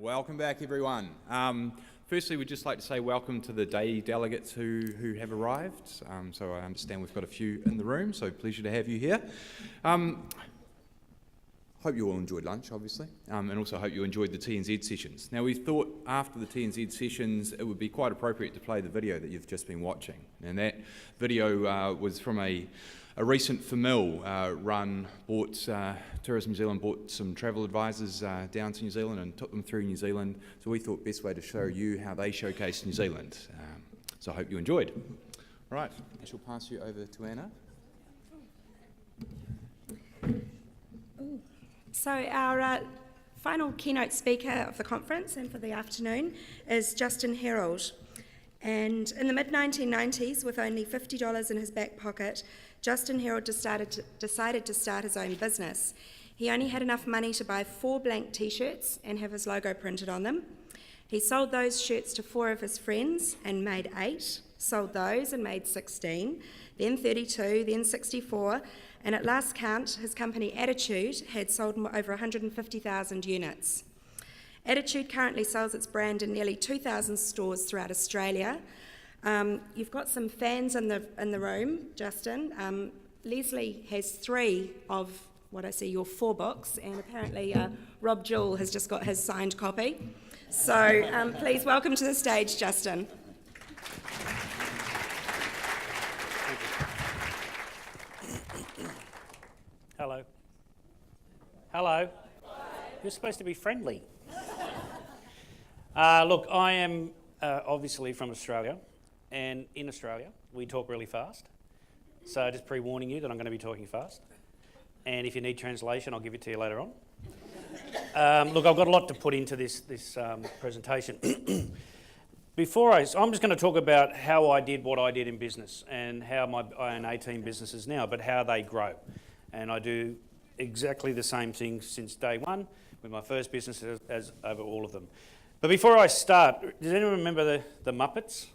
Welcome back, everyone. Firstly, we'd just like to say welcome to the day delegates who have arrived. So I understand we've got a few in the room, so pleasure to have you here. Hope you all enjoyed lunch, obviously, and also hope you enjoyed the TNZ sessions. Now, we thought after the TNZ sessions it would be quite appropriate to play the video that you've just been watching. And that video was from a recent FMIL run. Tourism New Zealand brought some travel advisors down to New Zealand and took them through New Zealand. So we thought best way to show you how they showcase New Zealand. So I hope you enjoyed. All right, I shall pass you over to Anna. So our final keynote speaker of the conference and for the afternoon is Justin Herald. And in the mid-1990s, with only $50 in his back pocket, Justin Herald decided to start his own business. He only had enough money to buy 4 blank t-shirts and have his logo printed on them. He sold those shirts to 4 of his friends and made 8, sold those and made 16, then 32, then 64, and at last count, his company Attitude had sold over 150,000 units. Attitude currently sells its brand in nearly 2,000 stores throughout Australia. You've got some fans in the room, Justin. Leslie has 3 of what I see your 4 books, and apparently Rob Jewell has just got his signed copy. So please welcome to the stage, Justin. Hello. Hello. You're supposed to be friendly. Look, I am obviously from Australia, and in Australia we talk really fast. So just pre-warning you that I'm going to be talking fast. And if you need translation, I'll give it to you later on. Look, I've got a lot to put into this presentation. I'm just going to talk about how I did what I did in business and how I own 18 businesses now, but how they grow. And I do exactly the same thing since day one with my first business as over all of them. But before I start, does anyone remember the Muppets?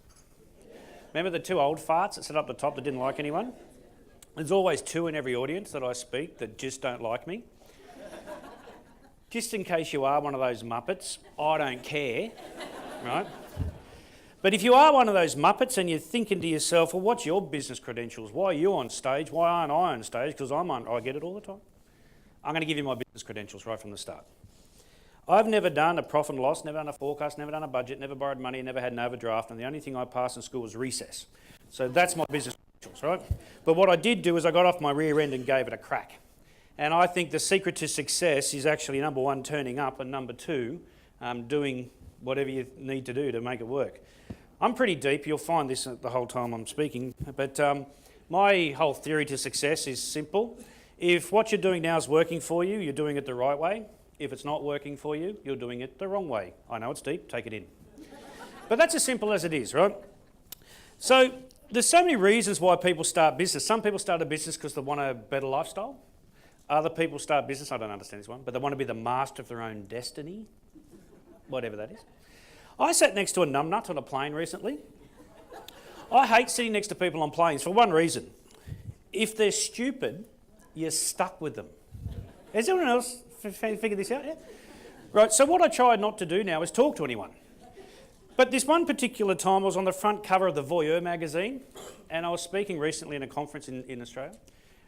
Remember the 2 old farts that sat up the top that didn't like anyone? There's always 2 in every audience that I speak that just don't like me. Just in case you are one of those Muppets, I don't care, right? But if you are one of those Muppets and you're thinking to yourself, well, what's your business credentials? Why are you on stage? Why aren't I on stage? Because I get it all the time. I'm going to give you my business credentials right from the start. I've never done a profit and loss, never done a forecast, never done a budget, never borrowed money, never had an overdraft, and the only thing I passed in school was recess. So that's my business credentials, right? But what I did do is I got off my rear end and gave it a crack. And I think the secret to success is actually, number 1, turning up, and number 2, doing whatever you need to do to make it work. I'm pretty deep, you'll find this the whole time I'm speaking, but my whole theory to success is simple. If what you're doing now is working for you, you're doing it the right way. If it's not working for you, you're doing it the wrong way. I know it's deep, take it in. But that's as simple as it is, right? So there's so many reasons why people start business. Some people start a business because they want a better lifestyle. Other people start business, I don't understand this one, but they want to be the master of their own destiny, whatever that is. I sat next to a numbnut on a plane recently. I hate sitting next to people on planes for one reason. If they're stupid, you're stuck with them. Has anyone else figured this out yet? Right, so what I try not to do now is talk to anyone. But this one particular time I was on the front cover of the Voyeur magazine, and I was speaking recently in a conference in Australia,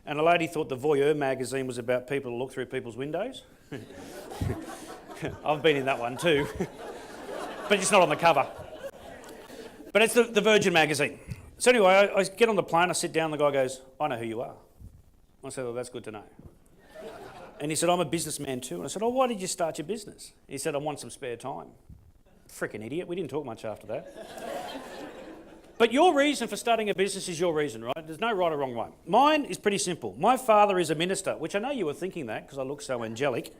and a lady thought the Voyeur magazine was about people who look through people's windows. I've been in that one too. But it's not on the cover. But it's the Virgin magazine. So anyway, I get on the plane, I sit down, the guy goes, I know who you are. I said, well, that's good to know. And he said, I'm a businessman too. And I said, oh, why did you start your business? He said, I want some spare time. Frickin' idiot, we didn't talk much after that. But your reason for starting a business is your reason, right? There's no right or wrong way. Mine is pretty simple. My father is a minister, which I know you were thinking that because I look so angelic.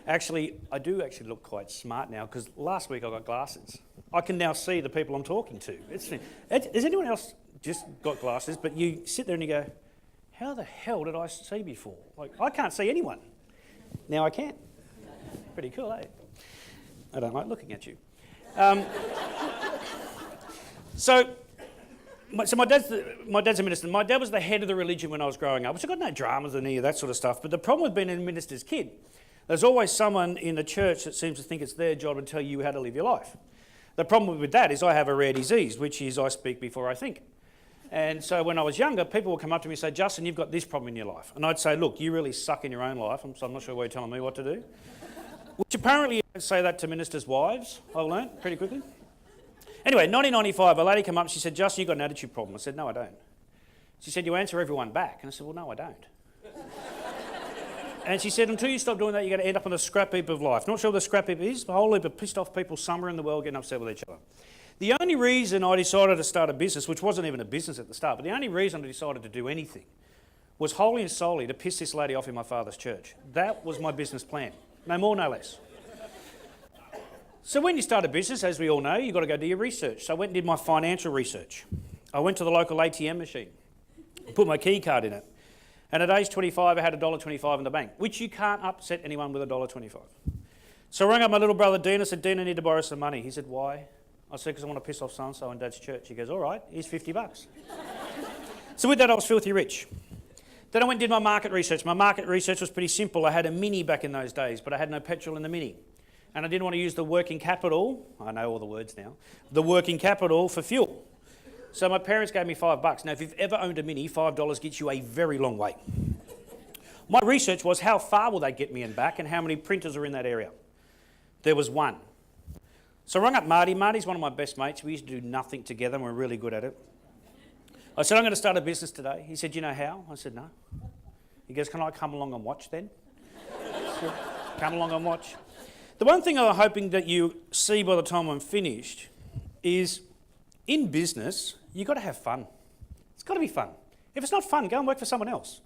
Actually, I do actually look quite smart now because last week I got glasses. I can now see the people I'm talking to. Has anyone else just got glasses, but you sit there and you go, how the hell did I see before? Like, I can't see anyone. Now I can. Pretty cool, eh? I don't like looking at you. So my dad's a minister. My dad was the head of the religion when I was growing up, which I got no dramas and any of that sort of stuff. But the problem with being a minister's kid There's always someone in the church that seems to think it's their job to tell you how to live your life. The problem with that is I have a rare disease, which is I speak before I think. And so when I was younger, people would come up to me and say, Justin, you've got this problem in your life. And I'd say, look, you really suck in your own life, so I'm not sure why you're telling me what to do. Which apparently you don't say that to ministers' wives, I learnt pretty quickly. Anyway, 1995, a lady came up and she said, Justin, you've got an attitude problem. I said, no, I don't. She said, you answer everyone back. And I said, well, no, I don't. And she said, until you stop doing that, you're going to end up on a scrap heap of life. Not sure what the scrap heap is, a whole heap of pissed off people somewhere in the world getting upset with each other. The only reason I decided to start a business, which wasn't even a business at the start, but the only reason I decided to do anything was wholly and solely to piss this lady off in my father's church. That was my business plan. No more, no less. So when you start a business, as we all know, you've got to go do your research. So I went and did my financial research. I went to the local ATM machine, put my key card in it, and at age 25 I had $1.25 in the bank, which you can't upset anyone with $1.25. So I rang up my little brother Dean. I said, Dean, I need to borrow some money. He said, why? I said, because I want to piss off so-and-so in Dad's church. He goes, all right, here's $50. So with that I was filthy rich. Then I went and did my market research. My market research was pretty simple. I had a Mini back in those days, but I had no petrol in the Mini. And I didn't want to use the working capital, I know all the words now, the working capital for fuel. So my parents gave me $5. Now, if you've ever owned a Mini, $5 gets you a very long way. My research was how far will they get me and back and how many printers are in that area. There was one. So I rang up Marty. Marty's one of my best mates. We used to do nothing together and we're really good at it. I said, I'm going to start a business today. He said, you know how? I said, no. He goes, can I come along and watch then? Said, come along and watch. The one thing I'm hoping that you see by the time I'm finished is in business, you've got to have fun. It's got to be fun. If it's not fun, go and work for someone else.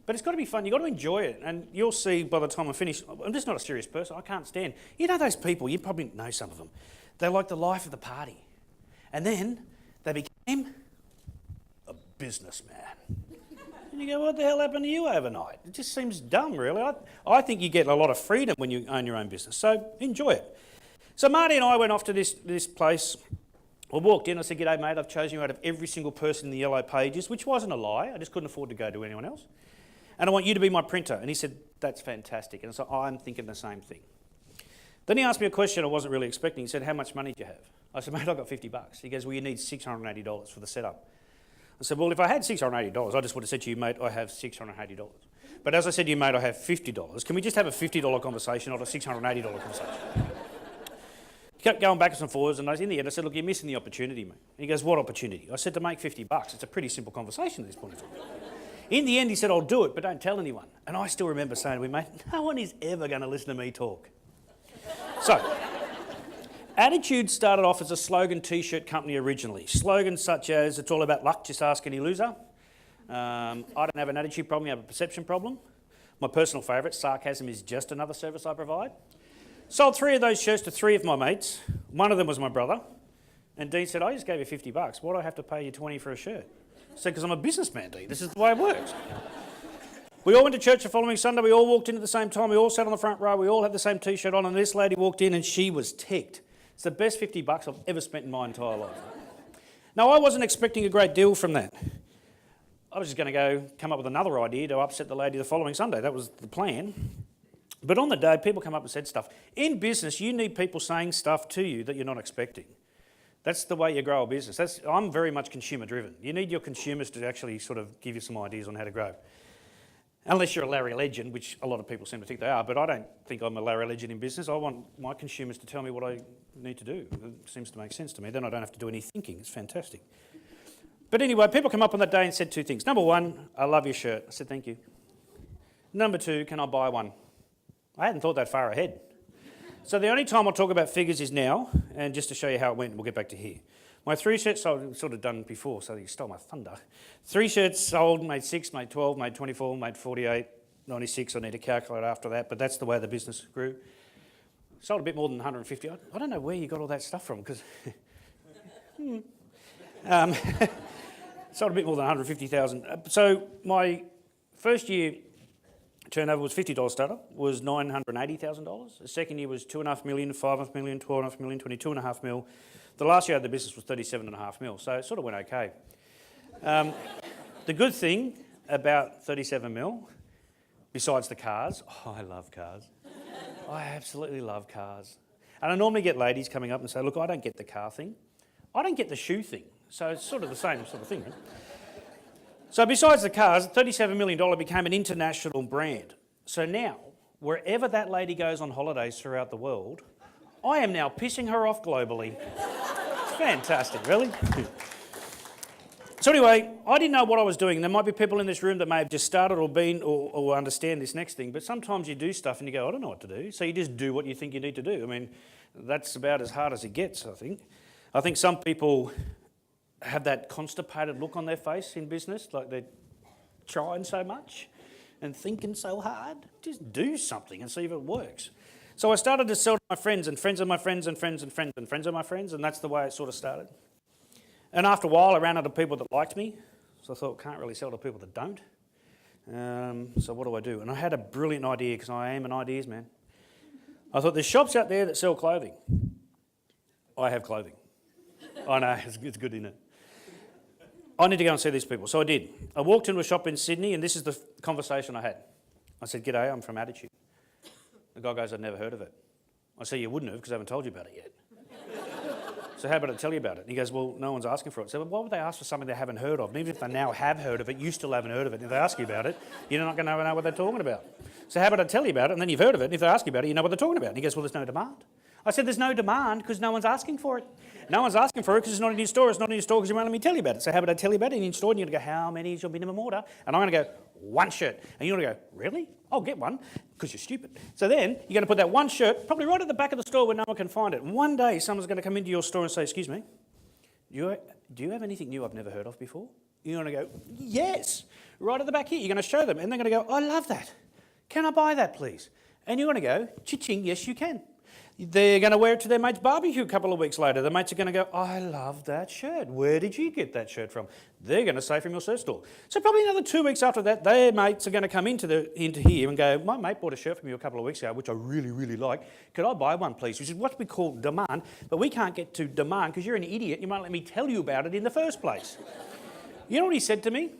But it's got to be fun. You've got to enjoy it. And you'll see by the time I'm finished, I'm just not a serious person. I can't stand. You know those people, you probably know some of them. They're like the life of the party. And then they became a businessman. And you go, what the hell happened to you overnight? It just seems dumb, really. I think you get a lot of freedom when you own your own business. So enjoy it. So Marty and I went off to this place. I walked in, I said, g'day mate, I've chosen you out of every single person in the yellow pages, which wasn't a lie. I just couldn't afford to go to anyone else. And I want you to be my printer. And he said, that's fantastic. And so I'm thinking the same thing. Then he asked me a question I wasn't really expecting. He said, how much money do you have? I said, mate, I've got $50. He goes, well, you need $680 for the setup. I said, well, if I had $680, I just would have said to you, mate, I have $680. But as I said to you, mate, I have $50. Can we just have a $50 conversation, not a $680 conversation? He kept going backwards and forwards, and in the end I said, look, you're missing the opportunity, mate. He goes, what opportunity? I said, to make $50. It's a pretty simple conversation at this point in time. In the end, he said, I'll do it, but don't tell anyone. And I still remember saying to him, mate, no one is ever going to listen to me talk. So, Attitude started off as a slogan T-shirt company originally. Slogans such as, it's all about luck, just ask any loser. I don't have an attitude problem, you have a perception problem. My personal favourite, sarcasm is just another service I provide. Sold 3 of those shirts to 3 of my mates. One of them was my brother. And Dean said, I just gave you $50. Why do I have to pay you 20 for a shirt? I said, because I'm a businessman, Dean. This is the way it works. We all went to church the following Sunday. We all walked in at the same time. We all sat on the front row. We all had the same T-shirt on. And this lady walked in and she was ticked. It's the best $50 I've ever spent in my entire life. Now, I wasn't expecting a great deal from that. I was just going to come up with another idea to upset the lady the following Sunday. That was the plan. But on the day, people come up and said stuff. In business, you need people saying stuff to you that you're not expecting. That's the way you grow a business. I'm very much consumer driven. You need your consumers to actually sort of give you some ideas on how to grow. Unless you're a Larry Legend, which a lot of people seem to think they are, but I don't think I'm a Larry Legend in business. I want my consumers to tell me what I need to do. It seems to make sense to me. Then I don't have to do any thinking. It's fantastic. But anyway, people come up on that day and said 2 things. Number 1, I love your shirt. I said, thank you. Number 2, can I buy one? I hadn't thought that far ahead. So the only time I'll talk about figures is now, and just to show you how it went, we'll get back to here. My 3 shirts sold, sort of done before, so you stole my thunder. 3 shirts sold, made 6, made 12, made 24, made 48, 96. I need to calculate after that, but that's the way the business grew. Sold a bit more than 150. I don't know where you got all that stuff from, because... sold a bit more than 150,000. So my first year turnover was $50 starter, was $980,000. The second year was $2.5 million, $5.5 million, $12.5 million, $22.5 million. The last year I had the business was $37.5 million, so it sort of went okay. The good thing about $37 million, besides the cars, I love cars. I absolutely love cars. And I normally get ladies coming up and say, look, I don't get the car thing. I don't get the shoe thing. So it's sort of the same sort of thing. Right? So besides the cars, $37 million became an international brand. So now, wherever that lady goes on holidays throughout the world, I am now pissing her off globally. It's fantastic, really. So anyway, I didn't know what I was doing. There might be people in this room that may have just started or been or understand this next thing, but sometimes you do stuff and you go, I don't know what to do. So you just do what you think you need to do. I mean, that's about as hard as it gets, I think. I think some people have that constipated look on their face in business, like they're trying so much and thinking so hard. Just do something and see if it works. So I started to sell to my friends and friends of my friends and friends and friends and friends of my friends, and that's the way it sort of started. And after a while, I ran out of people that liked me, so I thought, can't really sell to people that don't. So what do I do? And I had a brilliant idea, because I am an ideas man. I thought, there's shops out there that sell clothing. I have clothing. I know, it's good, isn't it? I need to go and see these people. So I did. I walked into a shop in Sydney, and this is the conversation I had. I said, g'day, I'm from Attitude. The guy goes, I'd never heard of it. I said, you wouldn't have, because I haven't told you about it yet. So how about I tell you about it? And he goes, well, no one's asking for it. So why would they ask for something they haven't heard of? And even if they now have heard of it, you still haven't heard of it. And if they ask you about it, you're not going to know what they're talking about. So how about I tell you about it, and then you've heard of it, and if they ask you about it, you know what they're talking about. And he goes, well, there's no demand. I said, there's no demand because no one's asking for it. No one's asking for it because it's not in your store. It's not in your store because you won't let me tell you about it. So how about I tell you about it in your store? And you're going to go, how many is your minimum order? And I'm going to go, one shirt. And you're going to go, really? I'll get one because you're stupid. So then you're going to put that one shirt probably right at the back of the store where no one can find it. And one day someone's going to come into your store and say, excuse me, do you have anything new I've never heard of before? You're going to go, yes, right at the back here. You're going to show them and they're going to go, I love that. Can I buy that, please? And you're going to go, cha-ching, yes, you can. They're going to wear it to their mate's barbecue a couple of weeks later. The mates are going to go, I love that shirt. Where did you get that shirt from? They're going to say from your shirt store. So probably another 2 weeks after that, their mates are going to come into here and go, my mate bought a shirt from you a couple of weeks ago, which I really, really like. Could I buy one, please? Which is what we call demand, but we can't get to demand because you're an idiot. You won't let me tell you about it in the first place. You know what he said to me?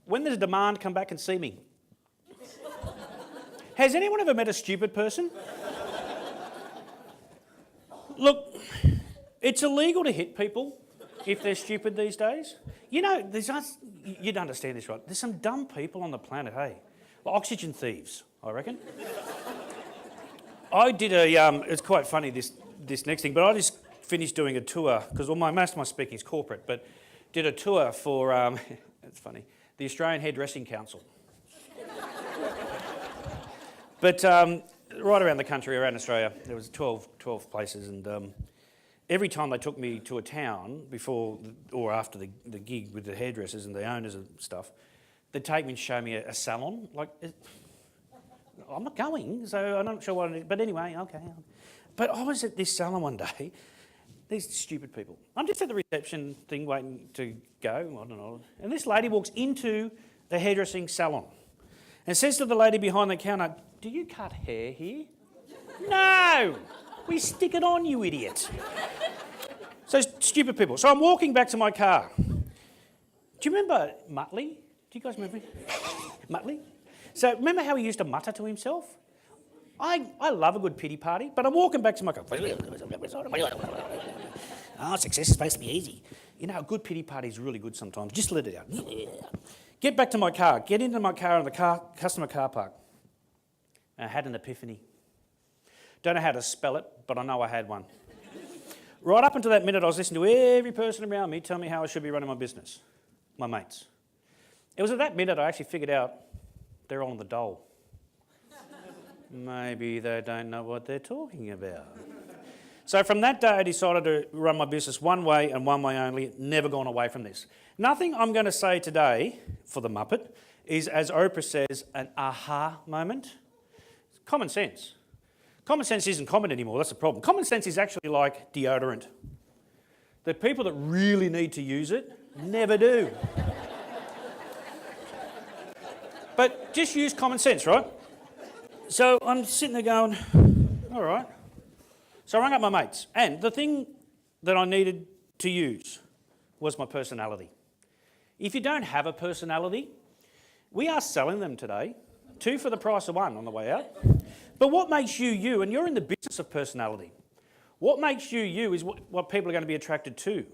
When there's demand, come back and see me. Has anyone ever met a stupid person? Look, it's illegal to hit people if they're stupid these days. You know, you'd understand this, right? There's some dumb people on the planet, hey? Well, oxygen thieves, I reckon. I did it's quite funny, this next thing, but I just finished doing a tour, because most of my speaking is corporate, but did a tour for, it's funny, the Australian Hairdressing Council. But right around the country, around Australia, there was 12 places, and every time they took me to a town before or after the gig with the hairdressers and the owners and stuff, they'd take me and show me a salon. Like, I'm not going, so I'm not sure what it is, but anyway, okay. But I was at this salon one day, these stupid people. I'm just at the reception thing waiting to go, I don't know, and this lady walks into the hairdressing salon and says to the lady behind the counter, do you cut hair here? No! We stick it on, you idiot. So stupid people. So I'm walking back to my car. Do you remember Muttley? Do you guys remember Muttley? So remember how he used to mutter to himself? I love a good pity party, but I'm walking back to my car. Oh, success is supposed to be easy. You know, a good pity party is really good sometimes. Just let it out. Get back to my car. Get into my car in the customer car park. I had an epiphany. Don't know how to spell it, but I know I had one. Right up until that minute, I was listening to every person around me tell me how I should be running my business, my mates. It was at that minute I actually figured out they're all on the dole. Maybe they don't know what they're talking about. So from that day, I decided to run my business one way and one way only, never gone away from this. Nothing I'm going to say today for the Muppet is, as Oprah says, an aha moment. Common sense. Common sense isn't common anymore, that's the problem. Common sense is actually like deodorant. The people that really need to use it never do. But just use common sense, right? So I'm sitting there going, all right. So I rang up my mates, and the thing that I needed to use was my personality. If you don't have a personality, we are selling them today. 2 for the price of 1 on the way out. But what makes you you, and you're in the business of personality, what makes you you is what people are going to be attracted to.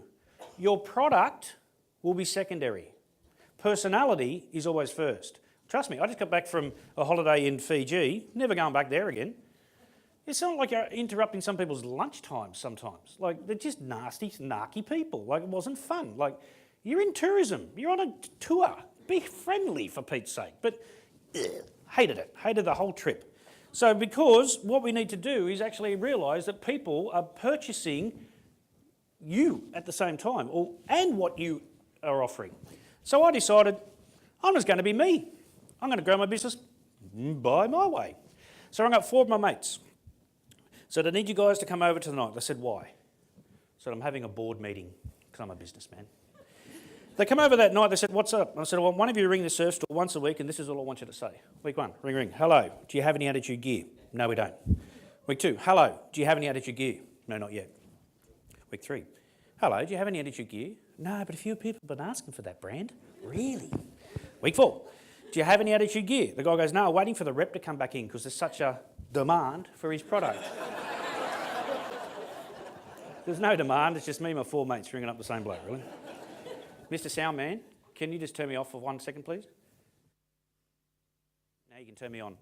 Your product will be secondary. Personality is always first. Trust me, I just got back from a holiday in Fiji, never going back there again. It's not like you're interrupting some people's lunchtime sometimes. Like, they're just nasty, narky people. Like, it wasn't fun. Like, you're in tourism. You're on a tour. Be friendly, for Pete's sake. But hated it. Hated the whole trip. So because what we need to do is actually realise that people are purchasing you at the same time, and what you are offering. So I decided I'm just going to be me. I'm going to grow my business by my way. So I rang up 4 of my mates. Said, I need you guys to come over tonight. They said, why? I said, I'm having a board meeting because I'm a businessman. They come over that night. They said, what's up? I said, well, one of you ring the surf store once a week and this is all I want you to say. Week 1, ring, ring. Hello, do you have any attitude gear? No, we don't. Week 2, hello, do you have any attitude gear? No, not yet. Week 3, hello, do you have any attitude gear? No, but a few people have been asking for that brand. Really? Week 4, do you have any attitude gear? The guy goes, no, I'm waiting for the rep to come back in because there's such a demand for his product. There's no demand, it's just me and my 4 mates ringing up the same bloke, really. Mr. Soundman, can you just turn me off for 1 second, please? Now you can turn me on.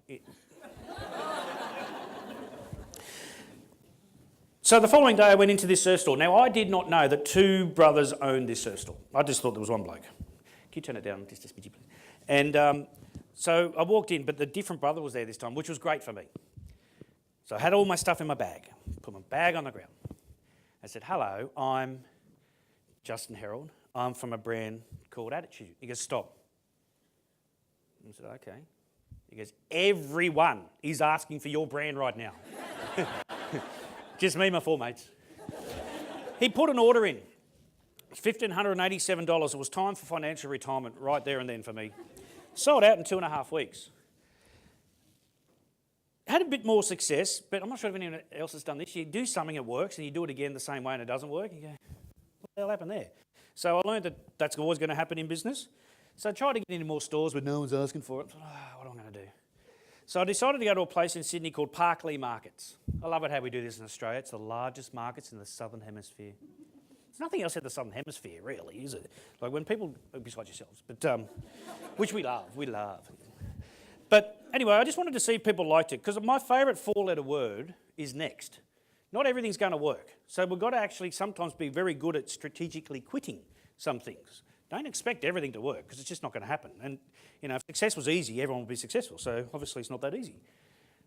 So the following day I went into this surf store. Now I did not know that 2 brothers owned this surf store. I just thought there was one bloke. Can you turn it down just a smidgy, please? And so I walked in, but the different brother was there this time, which was great for me. So I had all my stuff in my bag, put my bag on the ground. I said, hello, I'm Justin Herald. I'm from a brand called Attitude. He goes, stop. I said, okay. He goes, everyone is asking for your brand right now. Just me and my 4 mates. He put an order in. $1,587. It was time for financial retirement right there and then for me. Sold out in 2.5 weeks. Had a bit more success, but I'm not sure if anyone else has done this. You do something, it works, and you do it again the same way and it doesn't work. You go, what the hell happened there? So I learned that that's always going to happen in business. So I tried to get into more stores, but no one's asking for it. What am I going to do? So I decided to go to a place in Sydney called Parkley Markets. I love it how we do this in Australia. It's the largest markets in the Southern Hemisphere. There's nothing else in the Southern Hemisphere, really, is it? Like when people, besides yourselves, but which we love. But anyway, I just wanted to see if people liked it, because my favourite 4-letter word is next. Not everything's going to work. So we've got to actually sometimes be very good at strategically quitting some things. Don't expect everything to work, because it's just not going to happen. And, you know, if success was easy, everyone would be successful. So obviously it's not that easy.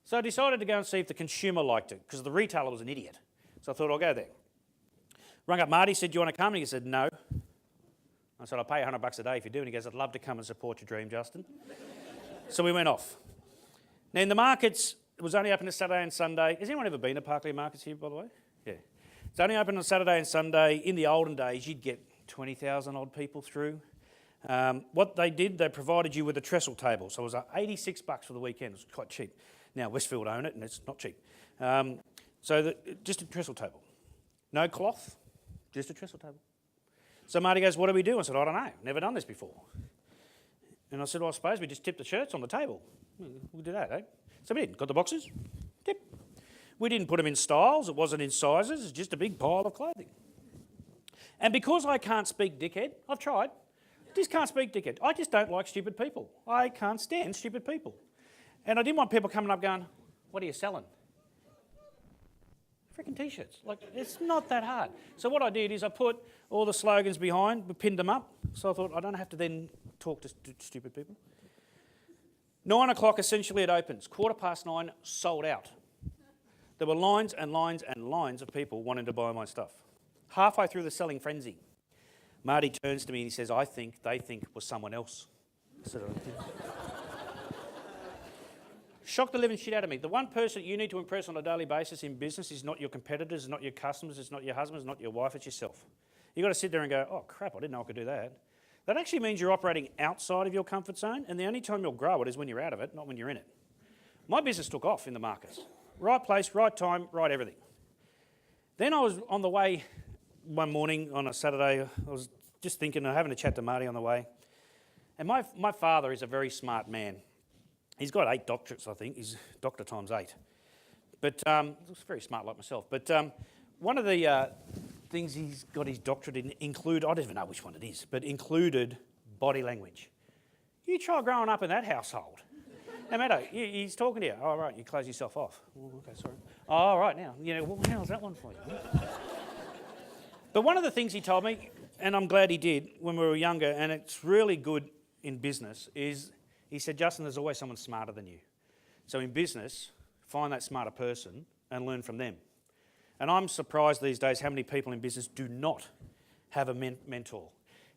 So I decided to go and see if the consumer liked it, because the retailer was an idiot. So I thought, I'll go there. Rung up Marty, said, do you want to come? And he said, no. I said, I'll pay $100 a day if you do. And he goes, I'd love to come and support your dream, Justin. So we went off. Now in the markets, it was only open on Saturday and Sunday. Has anyone ever been to Parkley Markets here, by the way? Yeah. It's only open on Saturday and Sunday. In the olden days, you'd get 20,000 odd people through. What they did, they provided you with a trestle table. So it was $86 for the weekend. It was quite cheap. Now Westfield own it and it's not cheap. Just a trestle table. No cloth, just a trestle table. So Marty goes, what do we do? I said, I don't know. Never done this before. And I said, well, I suppose we just tip the shirts on the table. We'll do that, eh? So we did. Got the boxes, tip. We didn't put them in styles. It wasn't in sizes. It's just a big pile of clothing. And because I can't speak dickhead, I've tried. Just can't speak dickhead. I just don't like stupid people. I can't stand stupid people. And I didn't want people coming up going, what are you selling? Freaking T-shirts. Like, it's not that hard. So what I did is I put all the slogans behind, we pinned them up. So I thought I don't have to then talk to stupid people. 9 o'clock, essentially it opens. 9:15, sold out. There were lines and lines and lines of people wanting to buy my stuff. Halfway through the selling frenzy, Marty turns to me and he says, they think it was someone else. I said, shocked the living shit out of me. The one person you need to impress on a daily basis in business is not your competitors, it's not your customers, it's not your husband, it's not your wife, it's yourself. You've got to sit there and go, oh crap, I didn't know I could do that. That actually means you're operating outside of your comfort zone, and the only time you'll grow it is when you're out of it, not when you're in it. My business took off in the markets. Right place, right time, right everything. Then I was on the way one morning on a Saturday. I was just thinking of having a chat to Marty on the way. And my father is a very smart man. He's got 8 doctorates, I think. He's doctor times 8. But looks very smart like myself. But one of the things he's got his doctorate in include, I don't even know which one it is, but included body language. You try growing up in that household. No matter, he's talking to you. Oh, right, you close yourself off. Oh, okay, sorry. Oh, right, now. What the hell's that one for you? But one of the things he told me, and I'm glad he did when we were younger, and it's really good in business, is he said, Justin, there's always someone smarter than you. So in business, find that smarter person and learn from them. And I'm surprised these days how many people in business do not have a mentor.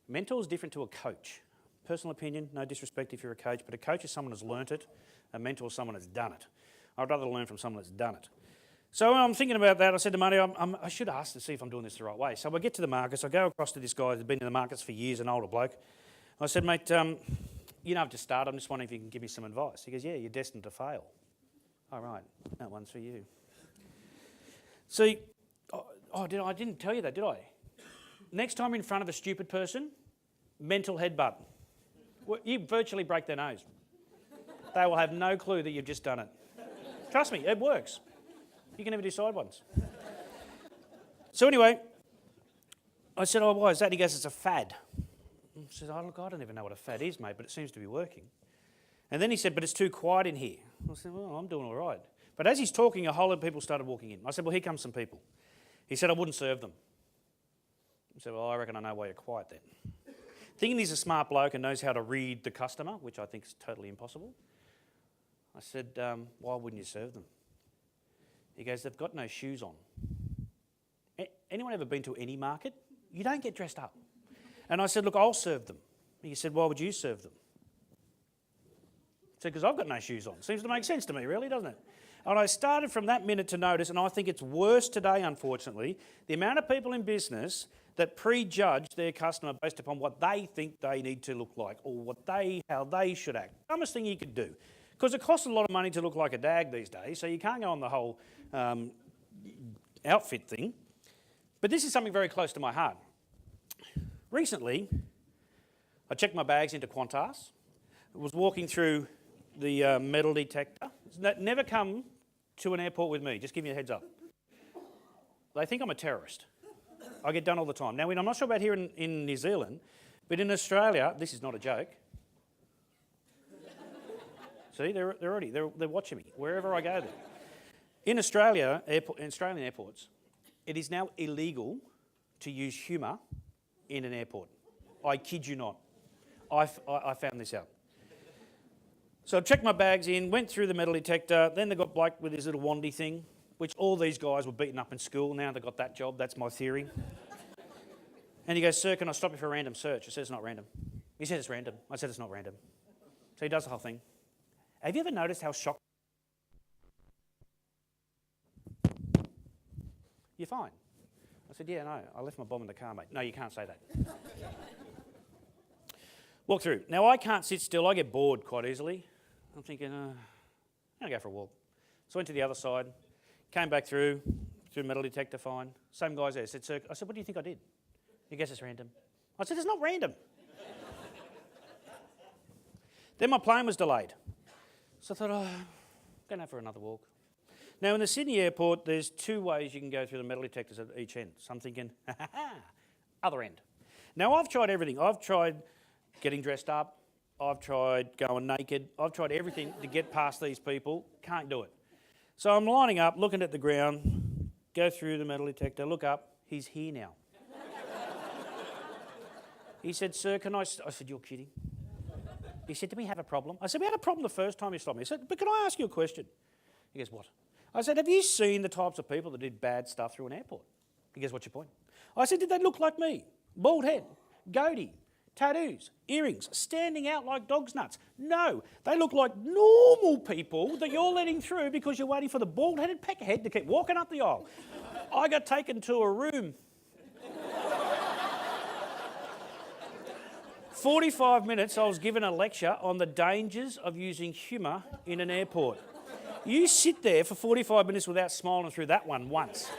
Mentor is different to a coach. Personal opinion, no disrespect if you're a coach, but a coach is someone who's learnt it. A mentor is someone who's done it. I'd rather learn from someone that's done it. So when I'm thinking about that, I said to Marty, I should ask to see if I'm doing this the right way. So I get to the markets, I go across to this guy who's been in the markets for years, an older bloke. I said, mate, I've just started, I'm just wondering if you can give me some advice. He goes, yeah, you're destined to fail. All right, that one's for you. See, I didn't tell you that, did I? Next time you're in front of a stupid person, mental headbutt. You virtually break their nose. They will have no clue that you've just done it. Trust me, it works. You can never decide once. So anyway, I said, oh, why is that? He goes, it's a fad. I said, oh, look, I don't even know what a fad is, mate, but it seems to be working. And then he said, but it's too quiet in here. I said, well, I'm doing all right. But as he's talking, a whole lot of people started walking in. I said, well, here come some people. He said, I wouldn't serve them. I said, well, I reckon I know why you're quiet then. Thinking he's a smart bloke and knows how to read the customer, which I think is totally impossible. I said, why wouldn't you serve them? He goes, they've got no shoes on. Anyone ever been to any market? You don't get dressed up. And I said, look, I'll serve them. He said, why would you serve them? I said, because I've got no shoes on. Seems to make sense to me, really, doesn't it? And I started from that minute to notice, and I think it's worse today, unfortunately, the amount of people in business that prejudge their customer based upon what they think they need to look like or how they should act. Dumbest thing you could do. Because it costs a lot of money to look like a dag these days, so you can't go on the whole outfit thing. But this is something very close to my heart. Recently, I checked my bags into Qantas. I was walking through the metal detector. Never come to an airport with me, just give you a heads up. They think I'm a terrorist. I get done all the time. Now, I'm not sure about here in New Zealand, but in Australia, this is not a joke. See, they're watching me wherever I go there. In Australia, in Australian airports, it is now illegal to use humour in an airport. I kid you not. I found this out. So I checked my bags in, went through the metal detector, then they got Blake with his little wandy thing, which all these guys were beaten up in school. Now they got that job, that's my theory. And he goes, sir, can I stop you for a random search? I said, it's not random. He said, it's random. I said, it's not random. So he does the whole thing. Have you ever noticed how shocked? You're fine. I said, yeah, no, I left my bomb in the car, mate. No, you can't say that. Walk through. Now, I can't sit still. I get bored quite easily. I'm thinking, I'm going to go for a walk. So I went to the other side, came back through metal detector, fine. Same guys there. Said, sir, I said, what do you think I did? He goes, it's random. I said, it's not random. Then my plane was delayed. So I thought, I'm going out for another walk. Now, in the Sydney airport, there's 2 ways you can go through the metal detectors at each end. So I'm thinking, other end. Now, I've tried everything. I've tried getting dressed up. I've tried going naked. I've tried everything to get past these people. Can't do it. So I'm lining up, looking at the ground, go through the metal detector, look up. He's here now. He said, sir, can I said, you're kidding. He said, do we have a problem? I said, we had a problem the first time you stopped me. He said, but can I ask you a question? He goes, what? I said, have you seen the types of people that did bad stuff through an airport? He goes, what's your point? I said, did they look like me? Bald head, goatee, tattoos, earrings, standing out like dog's nuts. No, they look like normal people that you're letting through because you're waiting for the bald-headed peckerhead to keep walking up the aisle. I got taken to a room. 45 minutes I was given a lecture on the dangers of using humour in an airport. You sit there for 45 minutes without smiling through that one once.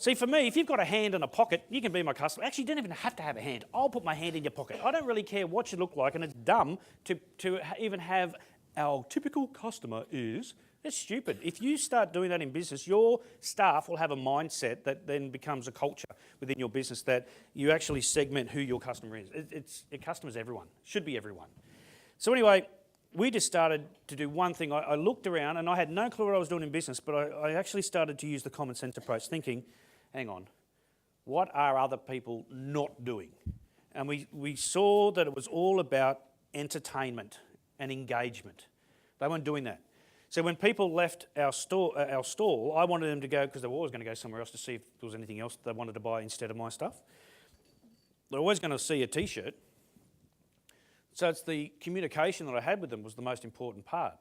See, for me, if you've got a hand in a pocket, you can be my customer. Actually, you don't even have to have a hand. I'll put my hand in your pocket. I don't really care what you look like, and it's dumb to even have our typical customer is. That's stupid. If you start doing that in business, your staff will have a mindset that then becomes a culture within your business that you actually segment who your customer is. Your customer's everyone. Should be everyone. So anyway, we just started to do one thing. I looked around and I had no clue what I was doing in business, but I actually started to use the common sense approach, thinking, hang on, what are other people not doing? And we saw that it was all about entertainment and engagement. They weren't doing that. So when people left our stall, I wanted them to go, because they were always going to go somewhere else to see if there was anything else they wanted to buy instead of my stuff. They're always going to see a T-shirt. So it's the communication that I had with them was the most important part,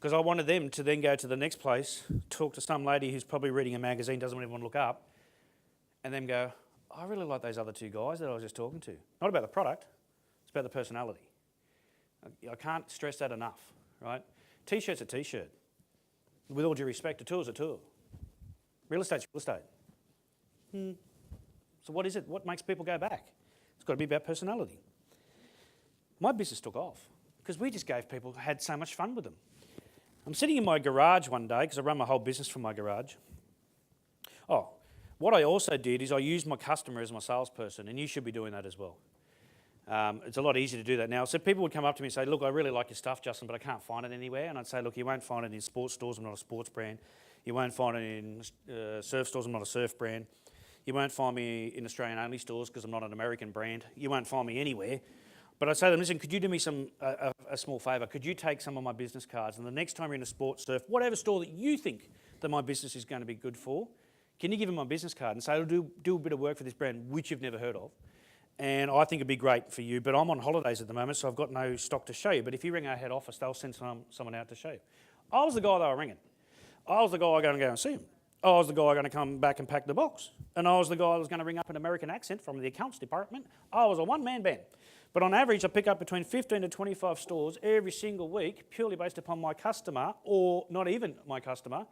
because I wanted them to then go to the next place, talk to some lady who's probably reading a magazine, doesn't even want to look up, and then go, I really like those other two guys that I was just talking to. Not about the product, it's about the personality. I can't stress that enough, right? T-shirt's a T-shirt. With all due respect, a tour's a tour. Real estate's real estate. So what is it? What makes people go back? It's got to be about personality. My business took off because we just gave people, had so much fun with them. I'm sitting in my garage one day because I run my whole business from my garage. Oh, what I also did is I used my customer as my salesperson, and you should be doing that as well. It's a lot easier to do that now. So people would come up to me and say, look, I really like your stuff, Justin, but I can't find it anywhere. And I'd say, look, you won't find it in sports stores. I'm not a sports brand. You won't find it in surf stores. I'm not a surf brand. You won't find me in Australian-only stores because I'm not an American brand. You won't find me anywhere. But I'd say to them, listen, could you do me a small favour? Could you take some of my business cards, and the next time you're in a sports, surf, whatever store that you think that my business is going to be good for, can you give them my business card and say, I'll do a bit of work for this brand which you've never heard of? And I think it'd be great for you, but I'm on holidays at the moment, so I've got no stock to show you. But if you ring our head office, they'll send someone out to show you. I was the guy they were ringing. I was the guy going to go and see him. I was the guy going to come back and pack the box. And I was the guy that was going to ring up an American accent from the accounts department. I was a one-man band. But on average, I pick up between 15 to 25 stores every single week, purely based upon my customer, or not even my customer,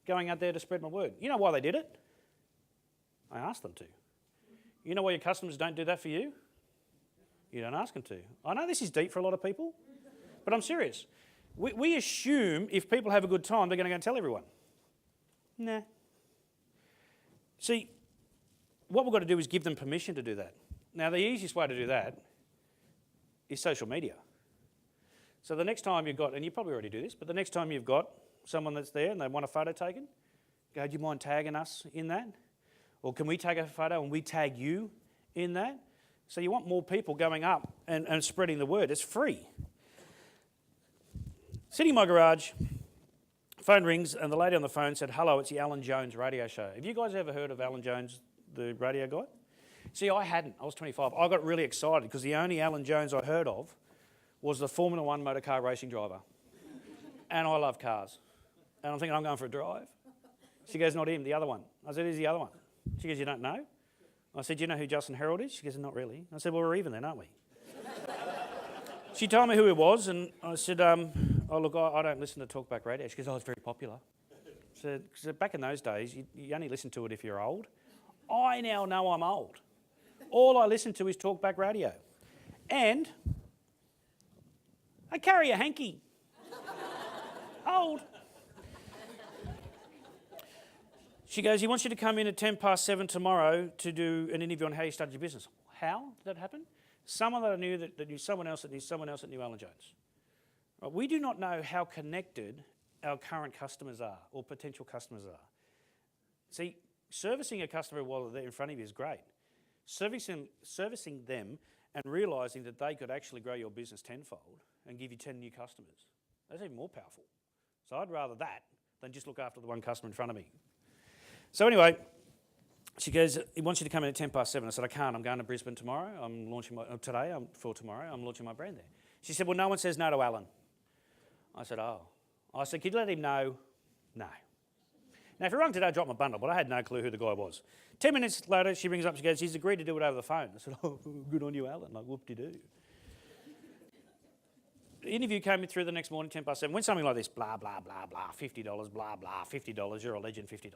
going out there to spread my word. You know why they did it? I asked them to. You know why your customers don't do that for you? You don't ask them to. I know this is deep for a lot of people, but I'm serious. We assume if people have a good time, they're going to go and tell everyone. Nah. See, what we've got to do is give them permission to do that. Now, the easiest way to do that is social media. So the next time you've got, and you probably already do this, but the next time you've got someone that's there and they want a photo taken, go, do you mind tagging us in that? Or can we take a photo and we tag you in that? So you want more people going up and spreading the word. It's free. Sitting in my garage, phone rings, and the lady on the phone said, hello, it's the Alan Jones radio show. Have you guys ever heard of Alan Jones, the radio guy? See, I hadn't. I was 25. I got really excited because the only Alan Jones I heard of was the Formula One motor car racing driver. And I love cars. And I'm thinking, I'm going for a drive. She goes, not him, the other one. I said, who's the other one? She goes, you don't know? I said, do you know who Justin Herald is? She goes, not really. I said, well, we're even then, aren't we? She told me who he was, and I said, oh, look, I don't listen to talkback radio. She goes, oh, it's very popular. So back in those days, you only listen to it if you're old. I now know I'm old. All I listen to is talkback radio. And I carry a hanky. Old. She goes, he wants you to come in at 7:10 tomorrow to do an interview on how you started your business. How did that happen? Someone that I knew that knew someone else that knew someone else that knew Alan Jones. Right, we do not know how connected our current customers are or potential customers are. See, servicing a customer while they're in front of you is great. Servicing them and realising that they could actually grow your business tenfold and give you 10 new customers, that's even more powerful. So I'd rather that than just look after the one customer in front of me. So anyway, she goes, he wants you to come in at 7:10. I said, I can't. I'm going to Brisbane tomorrow. I'm launching tomorrow. I'm launching my brand there. She said, well, no one says no to Alan. I said, oh. I said, could you let him know? No. Now, if he rang today, I dropped my bundle, but I had no clue who the guy was. 10 minutes later, she rings up, she goes, he's agreed to do it over the phone. I said, oh, good on you, Alan. Like, whoop-de-doo. The interview came in through the next morning, 7:10. Went something like this, blah, blah, blah, blah, $50, blah, blah, $50. You're a legend, $50.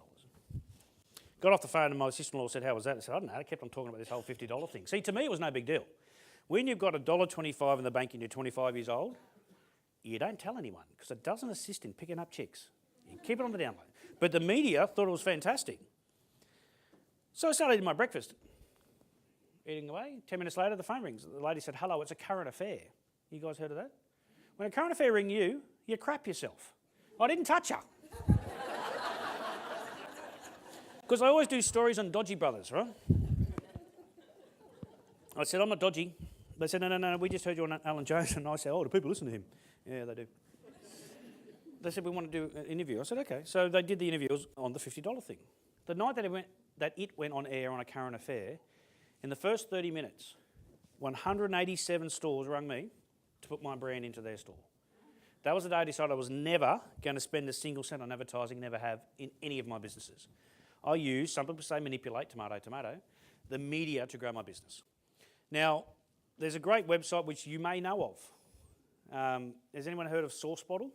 Got off the phone and my sister-in-law said, how was that? I said, I don't know. I kept on talking about this whole $50 thing. See, to me, it was no big deal. When you've got $1.25 in the bank and you're 25 years old, you don't tell anyone because it doesn't assist in picking up chicks. You keep it on the down low. But the media thought it was fantastic. So I started eating my breakfast. Eating away. 10 minutes later, the phone rings. The lady said, hello, it's a current affair. You guys heard of that? When a current affair ring you, you crap yourself. I didn't touch her. Because I always do stories on dodgy brothers, right? I said, I'm not dodgy. They said, no, we just heard you on Alan Jones. And I said, oh, do people listen to him? Yeah, they do. They said, we want to do an interview. I said, okay. So they did the interviews on the $50 thing. The night that it went on air on a current affair, in the first 30 minutes, 187 stores rang me to put my brand into their store. That was the day I decided I was never going to spend a single cent on advertising, never have in any of my businesses. I use, some people say manipulate, tomato, the media to grow my business. Now, there's a great website which you may know of. Has anyone heard of Source Bottle?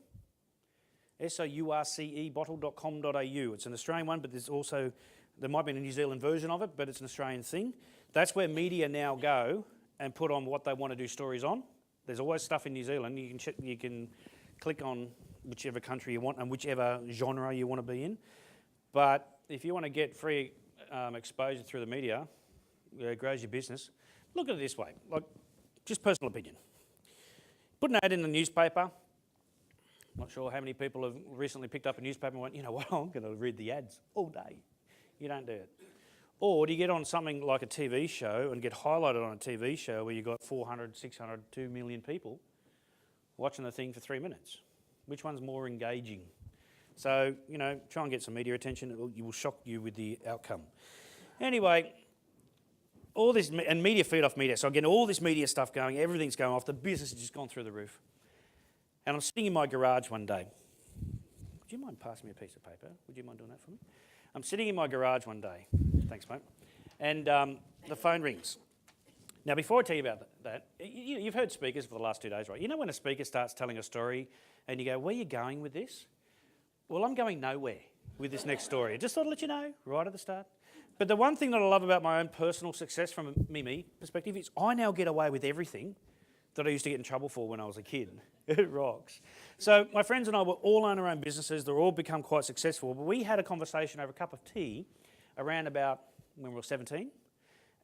SOURCE bottle.com.au. It's an Australian one, but there's also, there might be a New Zealand version of it, but it's an Australian thing. That's where media now go and put on what they want to do stories on. There's always stuff in New Zealand. You can click on whichever country you want and whichever genre you want to be in. But if you want to get free exposure through the media, it grows your business. Look at it this way, like just personal opinion. Put an ad in the newspaper. Not sure how many people have recently picked up a newspaper and went, you know what, I'm going to read the ads all day. You don't do it. Or do you get on something like a TV show and get highlighted on a TV show where you've got 400, 600, 2 million people watching the thing for 3 minutes? Which one's more engaging? So, try and get some media attention. It will shock you with the outcome. Anyway, all this, and media feed off media. So I'm getting all this media stuff going. Everything's going off. The business has just gone through the roof. And I'm sitting in my garage one day. Would you mind passing me a piece of paper? Would you mind doing that for me? I'm sitting in my garage one day. Thanks, mate. And the phone rings. Now, before I tell you about that, you've heard speakers for the last 2 days, right? You know when a speaker starts telling a story and you go, where are you going with this? Well, I'm going nowhere with this next story. I just thought I'd let you know right at the start. But the one thing that I love about my own personal success from a me perspective is I now get away with everything that I used to get in trouble for when I was a kid. It rocks. So my friends and I were all own our own businesses. They're all become quite successful. But we had a conversation over a cup of tea around about when we were 17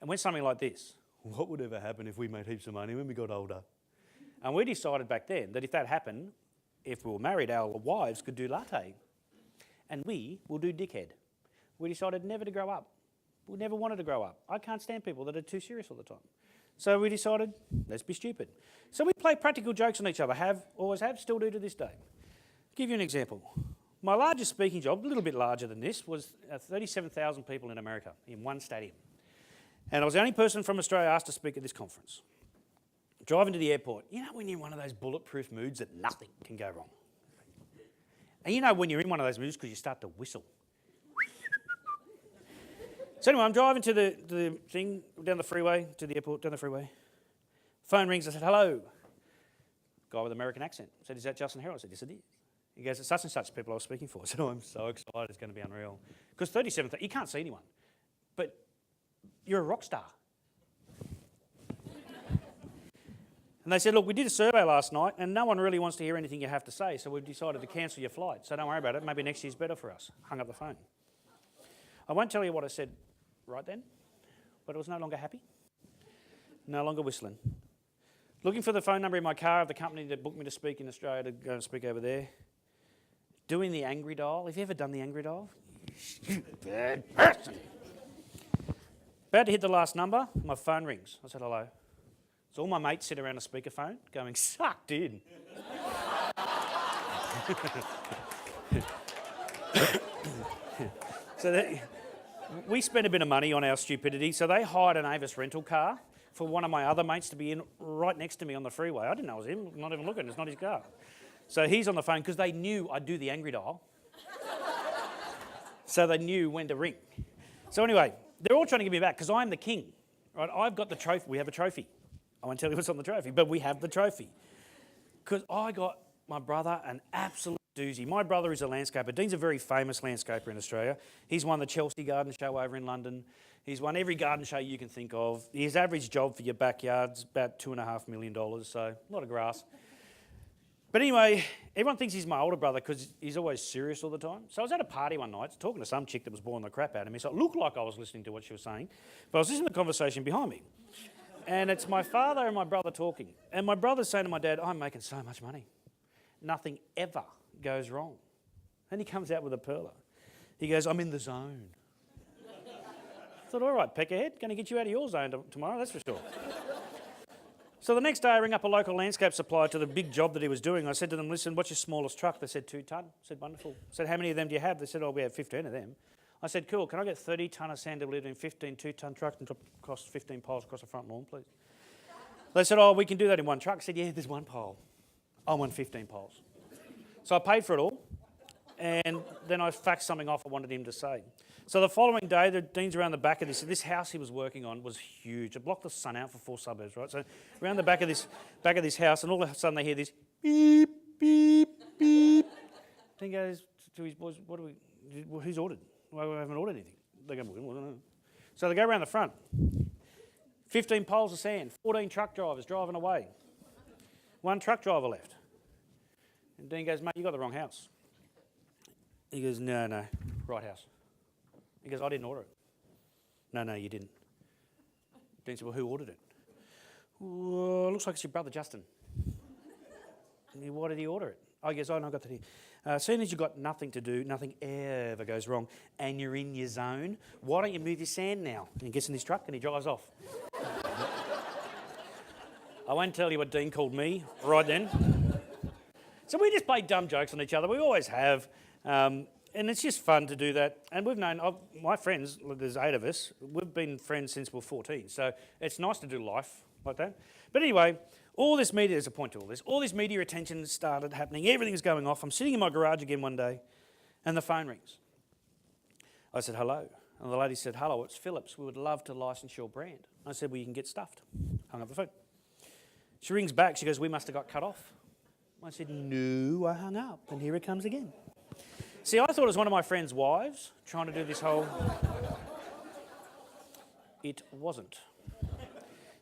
and went something like this. What would ever happen if we made heaps of money when we got older? And we decided back then that if that happened, if we were married, our wives could do latte. And we will do dickhead. We decided never to grow up. We never wanted to grow up. I can't stand people that are too serious all the time. So we decided, let's be stupid. So we play practical jokes on each other, always have, still do to this day. I'll give you an example. My largest speaking job, a little bit larger than this, was 37,000 people in America in one stadium. And I was the only person from Australia asked to speak at this conference. Driving to the airport, you know when you're in one of those bulletproof moods that nothing can go wrong? And you know when you're in one of those moods because you start to whistle. So anyway, I'm driving to the thing, down the freeway, to the airport, down the freeway. Phone rings, I said, hello. Guy with an American accent. I said, is that Justin Herald? I said, yes it is. He goes, it's such and such people I was speaking for. I said, oh, I'm so excited, it's going to be unreal. Because 37, you can't see anyone. But you're a rock star. And they said, look, we did a survey last night and no one really wants to hear anything you have to say, so we've decided to cancel your flight. So don't worry about it, maybe next year's better for us. Hung up the phone. I won't tell you what I said right then, but I was no longer happy, no longer whistling. Looking for the phone number in my car of the company that booked me to speak in Australia to go and speak over there. Doing the angry dial. Have you ever done the angry dial? You bad person. About to hit the last number, my phone rings. I said, hello. So all my mates sit around a speakerphone going, sucked in. We spent a bit of money on our stupidity, so they hired an Avis rental car for one of my other mates to be in right next to me on the freeway. I didn't know it was him, I'm not even looking, it's not his car. So he's on the phone because they knew I'd do the angry dial. So they knew when to ring. So anyway, they're all trying to get me back because I'm the king. Right? I've got the trophy, we have a trophy. I won't tell you what's on the trophy, but we have the trophy. Because I got my brother an absolute doozy. My brother is a landscaper. Dean's a very famous landscaper in Australia. He's won the Chelsea Garden Show over in London. He's won every garden show you can think of. His average job for your backyard's about $2.5 million, so a lot of grass. But anyway, everyone thinks he's my older brother because he's always serious all the time. So I was at a party one night talking to some chick that was boring the crap out of me. So it looked like I was listening to what she was saying, but I was listening to the conversation behind me. And it's my father and my brother talking. And my brother's saying to my dad, I'm making so much money. Nothing ever goes wrong. And he comes out with a perler. He goes, I'm in the zone. I thought, all right, peckerhead, going to get you out of your zone tomorrow, that's for sure. So the next day I ring up a local landscape supplier to the big job that he was doing. I said to them, listen, what's your smallest truck? They said 2 tonne. I said, wonderful. I said, how many of them do you have? They said, oh, we have 15 of them. I said, cool, can I get 30 tonne of sand delivered in 15 2-tonne trucks and cost 15 piles across the front lawn, please? They said, oh, we can do that in one truck. I said, yeah, there's one pile. I want 15 piles. So I paid for it all, and then I faxed something off I wanted him to say. So the following day, the Dean's around the back of this house he was working on was huge. It blocked the sun out for 4 suburbs, right? So around the back of this house, and all of a sudden they hear this beep, beep, beep. Dean goes to his boys, who's ordered? Well, we haven't ordered anything. They go, well, I don't know. So they go around the front. 15 poles of sand, 14 truck drivers driving away. 1 truck driver left. And Dean goes, mate, you got the wrong house. He goes, no, right house. He goes, I didn't order it. No, you didn't. Dean said, well, who ordered it? Well, looks like it's your brother, Justin. Why did he order it? I guess, I got that here. As soon as you've got nothing to do, nothing ever goes wrong, and you're in your zone, why don't you move your sand now? And he gets in his truck and he drives off. I won't tell you what Dean called me right then. So we just play dumb jokes on each other. We always have. And it's just fun to do that. And we've known, my friends, there's 8 of us, we've been friends since we were 14. So it's nice to do life like that. But anyway, all this media, there's a point to all this. All this media attention started happening. Everything's going off. I'm sitting in my garage again one day and the phone rings. I said, hello. And the lady said, hello, it's Phillips. We would love to license your brand. I said, well, you can get stuffed. Hung up the phone. She rings back. She goes, we must have got cut off. I said, no, I hung up. And here it comes again. See, I thought it was one of my friend's wives trying to do this whole... It wasn't.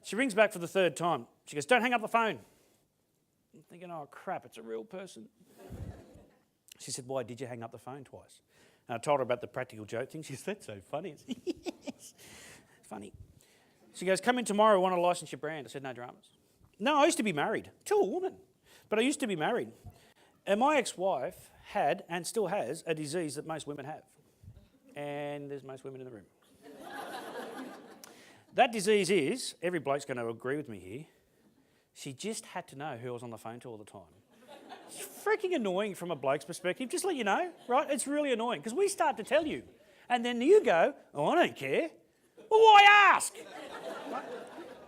She rings back for the 3rd time. She goes, don't hang up the phone. I'm thinking, oh, crap, it's a real person. She said, why did you hang up the phone twice? And I told her about the practical joke thing. She said, that's so funny. Yes. Funny. She goes, come in tomorrow, I want to license your brand. I said, no dramas. No, I used to be married to a woman, but I used to be married. And my ex-wife had, and still has, a disease that most women have. And there's most women in the room. That disease is, every bloke's going to agree with me here, she just had to know who I was on the phone to all the time. It's freaking annoying from a bloke's perspective, just let you know, right? It's really annoying, because we start to tell you. And then you go, oh, I don't care. Well, why ask? Right?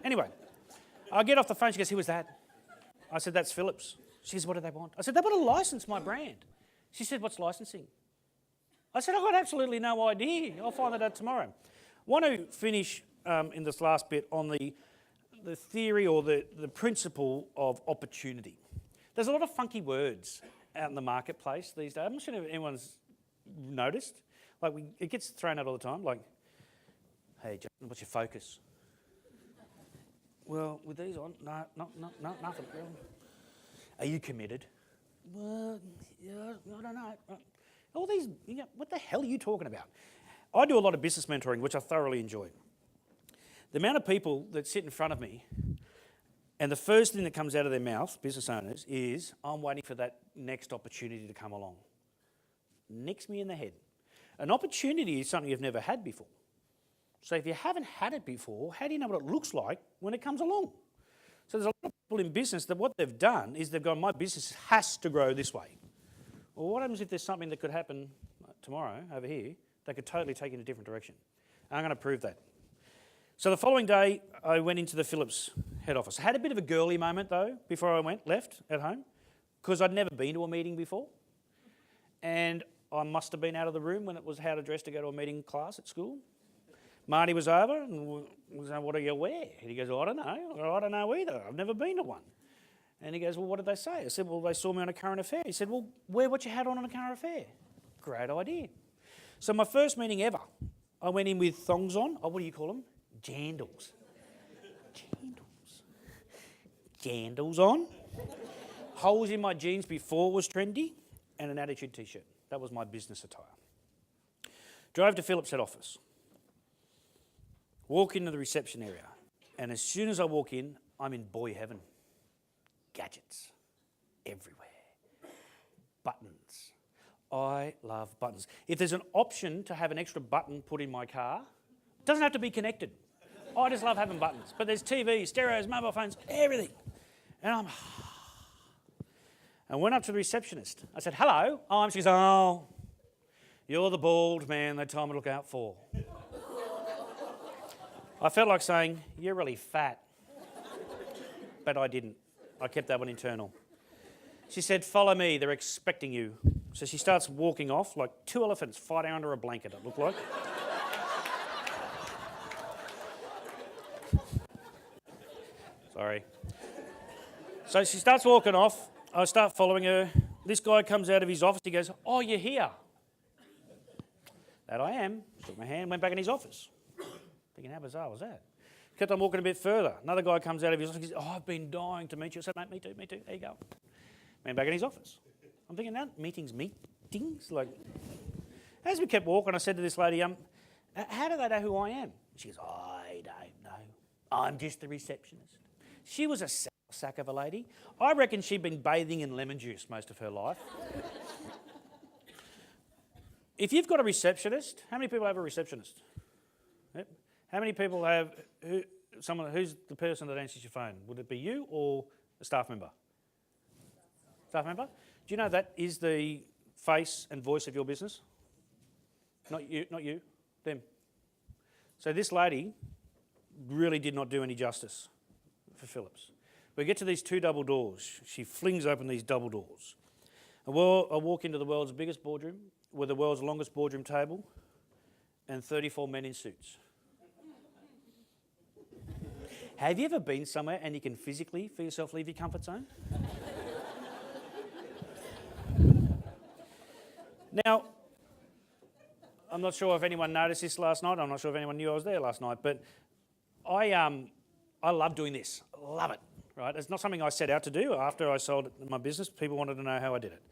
Anyway, I get off the phone, she goes, who was that? I said, that's Phillips. She says, what do they want? I said, they want to license my brand. She said, what's licensing? I said, I've got absolutely no idea. I'll find that out tomorrow. Want to finish in this last bit on the theory or the principle of opportunity. There's a lot of funky words out in the marketplace these days. I'm not sure if anyone's noticed. Like, it gets thrown out all the time, like, hey, Justin, what's your focus? Well, with these on, no, nothing. Are you committed? Well, yeah, I don't know. All these, what the hell are you talking about? I do a lot of business mentoring, which I thoroughly enjoy. The amount of people that sit in front of me, and the first thing that comes out of their mouth, business owners, is, I'm waiting for that next opportunity to come along. Nicks me in the head. An opportunity is something you've never had before. So if you haven't had it before, how do you know what it looks like when it comes along? So there's a lot of people in business that what they've done is they've gone, my business has to grow this way. Well, what happens if there's something that could happen tomorrow over here that could totally take you in a different direction? I'm going to prove that. So the following day, I went into the Phillips head office. I had a bit of a girly moment, though, before I left at home, because I'd never been to a meeting before. And I must have been out of the room when it was how to dress to go to a meeting class at school. Marty was over and was like, what do you wear? And he goes, I don't know. I don't know either. I've never been to one. And he goes, well, what did they say? I said, well, they saw me on a current affair. He said, well, wear what you had on a current affair. Great idea. So my first meeting ever, I went in with thongs on. Oh, what do you call them? Jandals. Jandals on. Holes in my jeans before it was trendy, and an Attitude t-shirt. That was my business attire. Drove to Phillips head office. Walk into the reception area, and as soon as I walk in, I'm in boy heaven. Gadgets everywhere. Buttons. I love buttons. If there's an option to have an extra button put in my car, it doesn't have to be connected. I just love having buttons. But there's TVs, stereos, mobile phones, everything. And I went up to the receptionist. I said, hello. She goes, oh, you're the bald man they told me to look out for. I felt like saying, you're really fat. But I didn't. I kept that one internal. She said, follow me, they're expecting you. So she starts walking off like two elephants fighting under a blanket, it looked like. Sorry. So she starts walking off. I start following her. This guy comes out of his office. He goes, oh, you're here. That I am. Shook my hand, went back in his office. Thinking, how bizarre was that? Kept on walking a bit further. Another guy comes out of his office. He says, oh, I've been dying to meet you. I said, mate, me too. There you go. Went back in his office. I'm thinking, now meetings. Like, as we kept walking, I said to this lady, how do they know who I am? She goes, I don't know. I'm just the receptionist. She was a sack of a lady. I reckon she'd been bathing in lemon juice most of her life. If you've got a receptionist, how many people have a receptionist? Yep. How many people have who's the person that answers your phone? Would it be you or a staff member? Staff member? Do you know that is the face and voice of your business? Not you, them. So this lady really did not do any justice for Phillips. We get to these two double doors. She flings open these double doors. I walk into the world's biggest boardroom with the world's longest boardroom table and 34 men in suits. Have you ever been somewhere and you can physically, for yourself, leave your comfort zone? Now, I'm not sure if anyone noticed this last night. I'm not sure if anyone knew I was there last night, but I love doing this. I love it, right? It's not something I set out to do. After I sold my business, people wanted to know how I did it.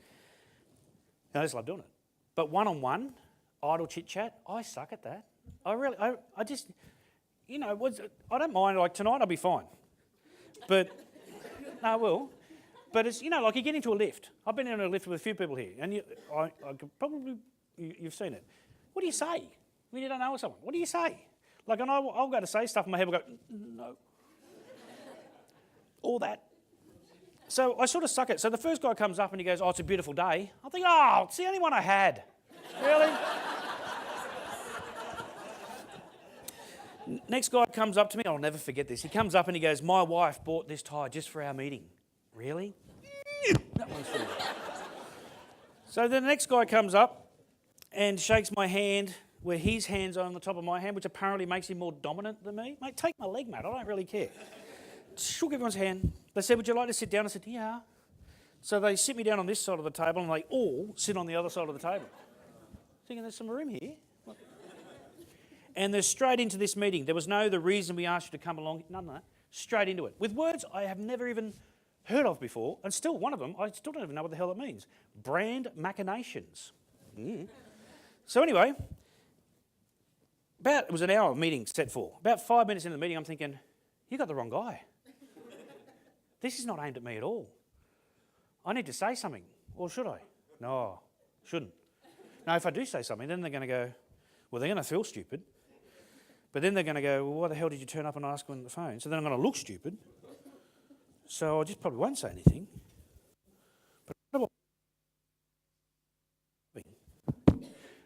And I just love doing it. But one-on-one, idle chit-chat, I suck at that. I just, I don't mind. Like tonight, I'll be fine. But, no, I will. But it's, like you get into a lift. I've been in a lift with a few people here, and you've seen it. What do you say when you don't know someone? What do you say? Like, and I'll go to say stuff, and my head will go, no. All that. So I sort of suck it. So the first guy comes up and he goes, oh, it's a beautiful day. I think, oh, it's the only one I had. Really? Next guy comes up to me. I'll never forget this. He comes up and he goes, my wife bought this tie just for our meeting. Really? That one's for me. So then the next guy comes up and shakes my hand where his hands are on the top of my hand, which apparently makes him more dominant than me. Mate, take my leg, mate. I don't really care. Shook everyone's hand. They said, would you like to sit down? I said, yeah. So they sit me down on this side of the table and they all sit on the other side of the table. Thinking there's some room here. And they're straight into this meeting. There was no the reason we asked you to come along. None of that. Straight into it. With words I have never even heard of before. And still, one of them, I still don't even know what the hell it means. Brand machinations. So anyway, it was an hour of meeting set for. About 5 minutes into the meeting, I'm thinking, you got the wrong guy. This is not aimed at me at all. I need to say something. Or should I? No, shouldn't. Now, if I do say something, then they're going to go, well, they're going to feel stupid. But then they're going to go, well, why the hell did you turn up and ask on the phone? So then I'm going to look stupid. So I just probably won't say anything. But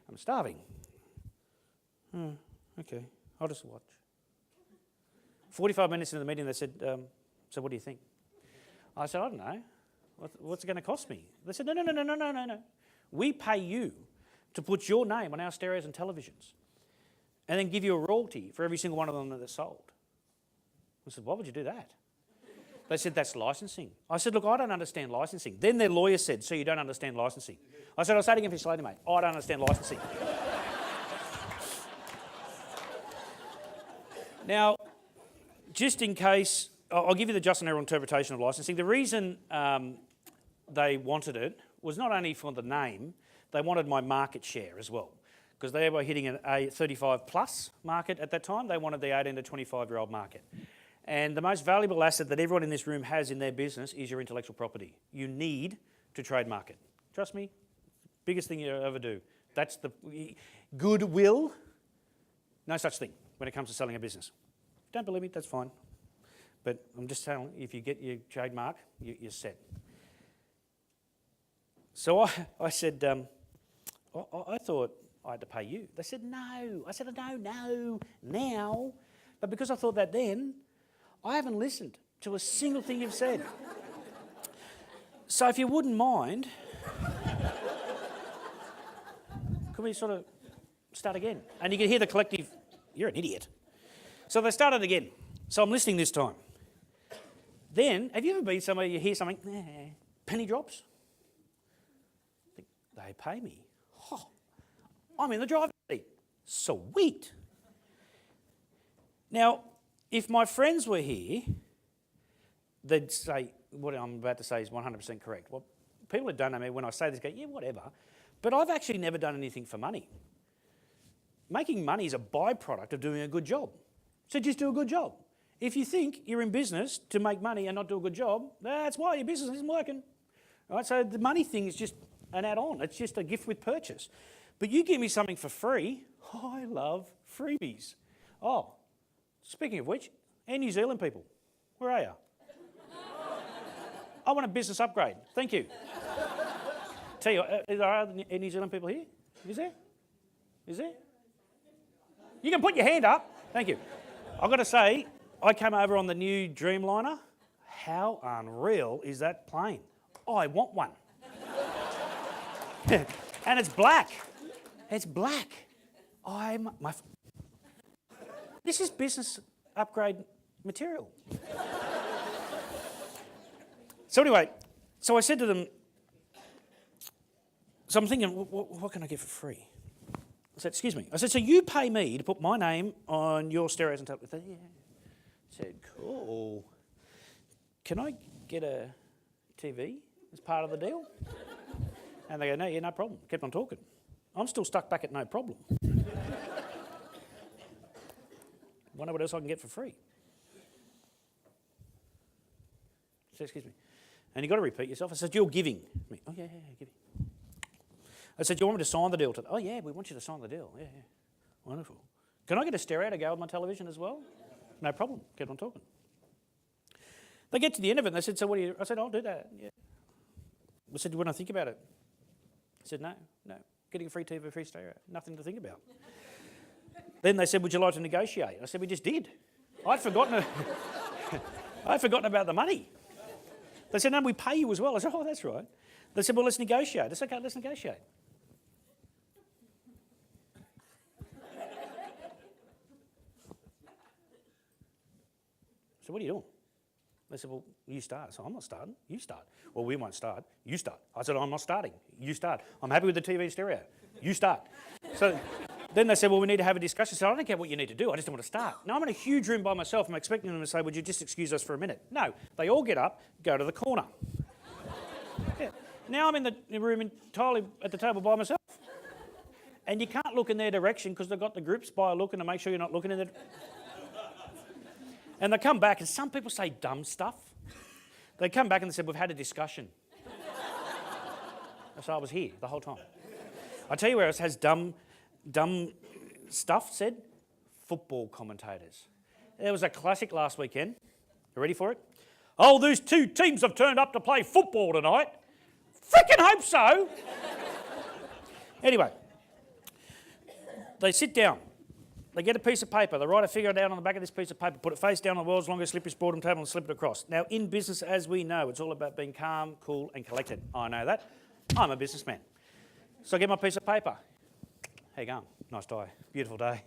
I'm starving. Okay, I'll just watch. 45 minutes into the meeting, they said, so what do you think? I said, I don't know. What's it going to cost me? They said, no. We pay you to put your name on our stereos and televisions and then give you a royalty for every single one of them that are sold. I said, why would you do that? They said, that's licensing. I said, look, I don't understand licensing. Then their lawyer said, so you don't understand licensing. I said, I'll say it again for you slowly, mate. I don't understand licensing. Now, just in case, I'll give you the just and Herald interpretation of licensing. The reason they wanted it was not only for the name, they wanted my market share as well. Because they were hitting a 35 plus market at that time. They wanted the 18 to 25-year-old market. And the most valuable asset that everyone in this room has in their business is your intellectual property. You need to trademark it. Trust me, biggest thing you ever do. That's the goodwill. No such thing when it comes to selling a business. Don't believe me, that's fine. But I'm just telling you, if you get your trademark, you're set. So I said, I thought I had to pay you. They said, no. I said, no, now. But because I thought that then, I haven't listened to a single thing you've said. So if you wouldn't mind, could we sort of start again? And you can hear the collective, you're an idiot. So they started again. So I'm listening this time. Then, have you ever been somewhere you hear something, penny drops? They pay me. Oh, I'm in the driver's seat. Sweet. Now, if my friends were here, they'd say, what I'm about to say is 100% correct. Well, people that don't know me, when I say this, go, yeah, whatever. But I've actually never done anything for money. Making money is a byproduct of doing a good job. So just do a good job. If you think you're in business to make money and not do a good job, that's why your business isn't working. Right? So the money thing is just an add-on. It's just a gift with purchase. But you give me something for free, I love freebies. Oh, speaking of which, any New Zealand people, where are you? I want a business upgrade. Thank you. Tell you, are there any New Zealand people here? Is there? Is there? You can put your hand up. Thank you. I've got to say, I came over on the new Dreamliner. How unreal is that plane? I want one. And it's black. It's black. This is business upgrade material. So anyway, so I said to them, so I'm thinking, what can I get for free? I said, excuse me. I said, so you pay me to put my name on your stereos and television? Yeah. I said, cool. Can I get a TV as part of the deal? And they go, no, yeah, no problem. Kept on talking. I'm still stuck back at no problem. Wonder what else I can get for free. I said, excuse me. And you've got to repeat yourself. I said, you're giving me. Oh, yeah, giving. I said, do you want me to sign the deal? Oh, yeah, we want you to sign the deal. Yeah. Wonderful. Can I get a stereo to go with my television as well? No problem. Kept on talking. They get to the end of it and they said, so what do you... I said, I'll do that. Yeah. I said, do you want to think about it? I said, no. Getting a free TV, free stereo. Nothing to think about. Then they said, would you like to negotiate? I said, we just did. I'd forgotten about the money. They said, no, we pay you as well. I said, oh, that's right. They said, well, let's negotiate. I said, okay, let's negotiate. So what are you doing? They said, well, you start. So I'm not starting. You start. Well, we won't start. You start. I said, I'm not starting. You start. I'm happy with the TV stereo. You start. So then they said, well, we need to have a discussion. I said, I don't care what you need to do. I just don't want to start. Now, I'm in a huge room by myself. I'm expecting them to say, would you just excuse us for a minute? No. They all get up, go to the corner. Yeah. Now I'm in the room entirely at the table by myself. And you can't look in their direction because they've got the group spy looking to make sure you're not looking in their... And they come back, and some people say dumb stuff. They come back and they said, we've had a discussion. So I was here the whole time. I tell you where else has dumb stuff said? Football commentators. There was a classic last weekend. You ready for it? Oh, these two teams have turned up to play football tonight. Frickin' hope so. Anyway, they sit down. They get a piece of paper, they write a figure down on the back of this piece of paper, put it face down on the world's longest slippery boredom table and slip it across. Now, in business, as we know, it's all about being calm, cool and collected. I know that. I'm a businessman. So I get my piece of paper. How you going? Nice day. Beautiful day.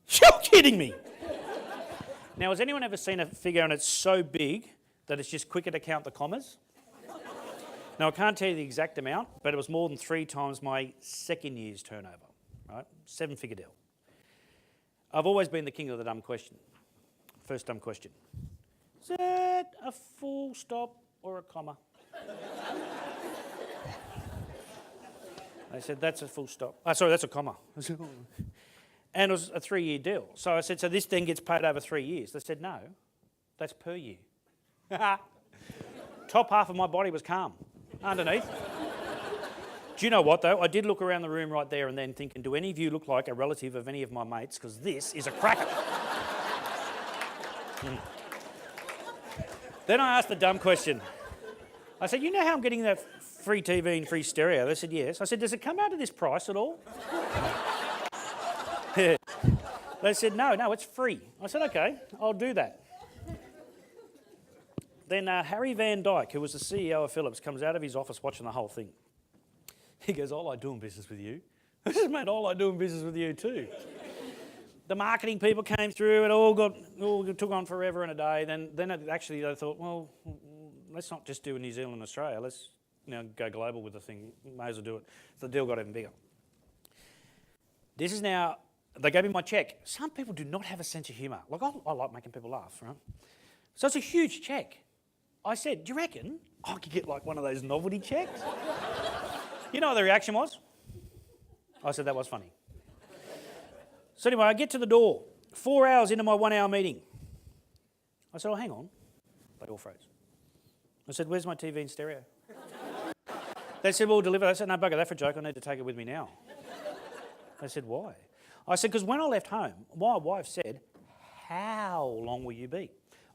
You're kidding me. Now, has anyone ever seen a figure and it's so big that it's just quicker to count the commas. Now, I can't tell you the exact amount, but it was more than 3 times my second year's turnover, right? 7-figure deal. I've always been the king of the dumb question. First dumb question. Is it a full stop or a comma? They said, that's a full stop. Oh, sorry, that's a comma. And it was a 3-year deal. So I said, so this then gets paid over 3 years. They said, no, that's per year. Top half of my body was calm. Underneath. Do you know what, though? I did look around the room right there and then thinking, do any of you look like a relative of any of my mates? Because this is a cracker. Then I asked the dumb question. I said, you know how I'm getting that free TV and free stereo? They said, yes. I said, does it come out of this price at all? They said, no, it's free. I said, okay, I'll do that. Then Harry Van Dyke, who was the CEO of Philips, comes out of his office watching the whole thing. He goes, I like doing business with you. I said, mate, I like doing business with you too. The marketing people came through, it all took on forever and a day. Then they thought, well, let's not just do New Zealand and Australia. Let's go global with the thing. May as well do it. So the deal got even bigger. This is now, they gave me my cheque. Some people do not have a sense of humour. Like, I like making people laugh, right? So it's a huge cheque. I said, do you reckon I could get like one of those novelty checks? You know what the reaction was? I said, that was funny. So anyway, I get to the door, 4 hours into my 1-hour meeting. I said, oh, hang on. They all froze. I said, where's my TV and stereo? They said, we'll deliver. I said, no, bugger that for a joke. I need to take it with me now. They said, why? I said, because when I left home, my wife said, how long will you be?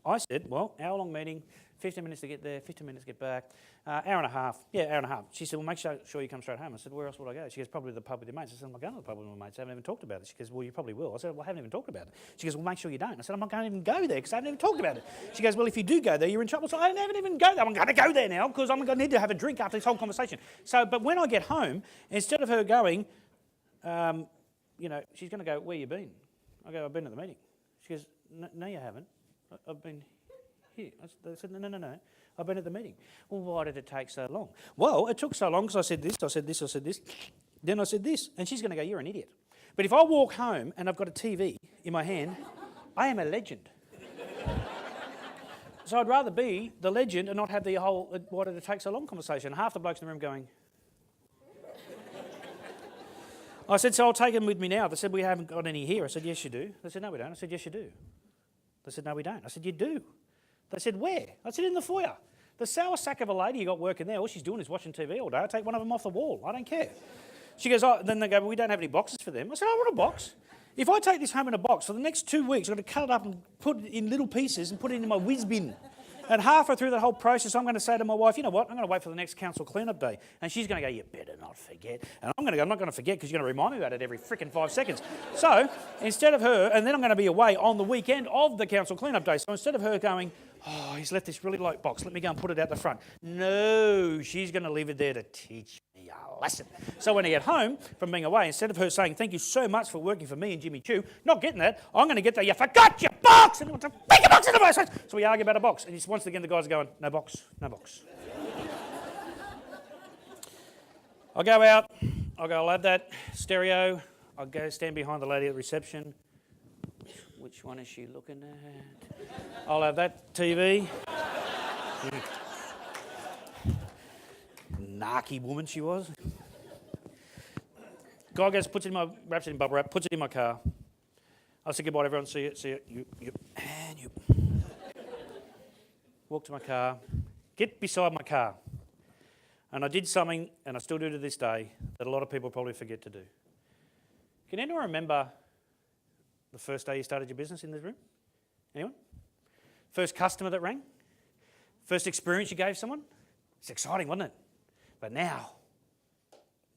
I said, well, hour-long meeting, 15 minutes to get there, 15 minutes to get back, hour and a half. Yeah, hour and a half. She said, well, make sure you come straight home. I said, where else would I go? She goes, probably to the pub with your mates. I said, I'm not going to the pub with my mates. I haven't even talked about it. She goes, well, you probably will. I said, well, I haven't even talked about it. She goes, well, make sure you don't. I said, I'm not going to even go there because I haven't even talked about it. She goes, well, if you do go there, you're in trouble. So I haven't even go there. I'm going to go there now because I'm going to need to have a drink after this whole conversation. So, but when I get home, instead of her going, she's going to go, where you been? I go, I've been at the meeting. She goes, no, you haven't. I've been here. I said, no. I've been at the meeting. Well, why did it take so long? Well, it took so long because I said this, I said this, then I said this. And she's going to go, you're an idiot. But if I walk home and I've got a TV in my hand, I am a legend. So I'd rather be the legend and not have the whole, why did it take so long conversation. Half the blokes in the room going. I said, so I'll take them with me now. They said, we haven't got any here. I said, yes, you do. They said, no, we don't. I said, yes, you do. They said, no, we don't. I said, you do. They said, where? I said, in the foyer. The sour sack of a lady you got working there, all she's doing is watching TV all day. I'll take one of them off the wall. I don't care. She goes, oh, then they go, well, we don't have any boxes for them. I said, I want a box. If I take this home in a box, for the next 2 weeks, I've got to cut it up and put it in little pieces and put it in my whiz bin. And halfway through that whole process, I'm going to say to my wife, you know what, I'm going to wait for the next council clean-up day. And she's going to go, you better not forget. And I'm going to go, I'm not going to forget because you're going to remind me about it every freaking 5 seconds. So instead of her, and then I'm going to be away on the weekend of the council clean-up day. So instead of her going, oh, he's left this really light box, let me go and put it out the front. No, she's going to leave it there to teach me a lesson. So when I get home from being away, instead of her saying, thank you so much for working for me and Jimmy Choo, not getting that, I'm going to get that, you forgot your box! And to pick a box in the first place. So we argue about a box. And once again, the guys are going, no box, no box. I'll go out, I'll have that stereo, I'll go stand behind the lady at reception. Which one is she looking at? I'll have that TV. Narky woman she was. Guy goes, wraps it in bubble wrap, puts it in my car. I said goodbye to everyone, see it, you, and you. Walk to my car, get beside my car. And I did something, and I still do to this day, that a lot of people probably forget to do. Can anyone remember the first day you started your business in this room? Anyone? First customer that rang? First experience you gave someone? It's exciting, wasn't it? But now,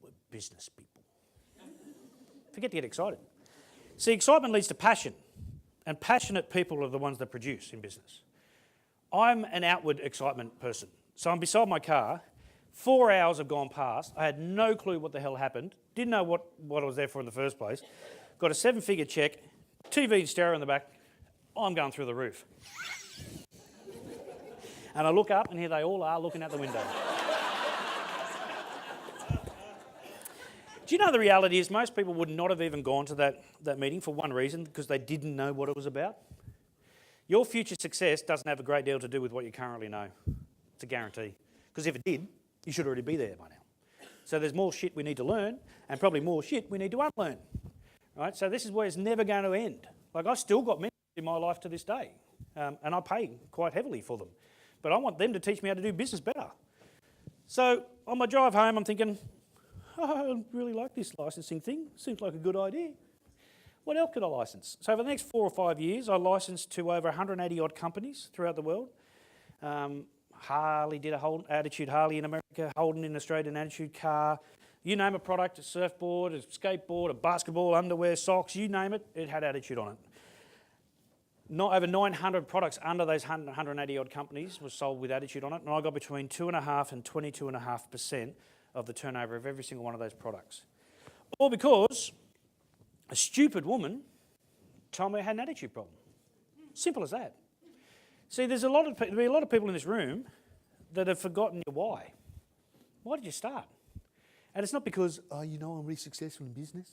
we're business people. Forget to get excited. See, excitement leads to passion, and passionate people are the ones that produce in business. I'm an outward excitement person. So I'm beside my car, 4 hours have gone past, I had no clue what the hell happened, didn't know what I was there for in the first place, got a 7-figure check, TV and stereo in the back, I'm going through the roof. And I look up and here they all are looking out the window. Do you know the reality is most people would not have even gone to that meeting for one reason, because they didn't know what it was about? Your future success doesn't have a great deal to do with what you currently know. It's a guarantee. Because if it did, you should already be there by now. So there's more shit we need to learn, and probably more shit we need to unlearn. Right? So this is where it's never going to end. Like, I've still got mentors in my life to this day, and I pay quite heavily for them. But I want them to teach me how to do business better. So on my drive home, I'm thinking, oh, I really like this licensing thing. Seems like a good idea. What else could I license? So for the next 4 or 5 years, I licensed to over 180 odd companies throughout the world. Harley did a whole Attitude Harley in America, Holden in Australia, an Attitude car. You name a product, a surfboard, a skateboard, a basketball, underwear, socks, you name it, it had Attitude on it. Not over 900 products under those 180 odd companies was sold with Attitude on it, and I got between 2.5% and 22.5% of the turnover of every single one of those products. All because a stupid woman told me I had an attitude problem. Simple as that. See, there'll be a lot of people in this room that have forgotten your why. Why did you start? And it's not because, oh, you know, I'm really successful in business.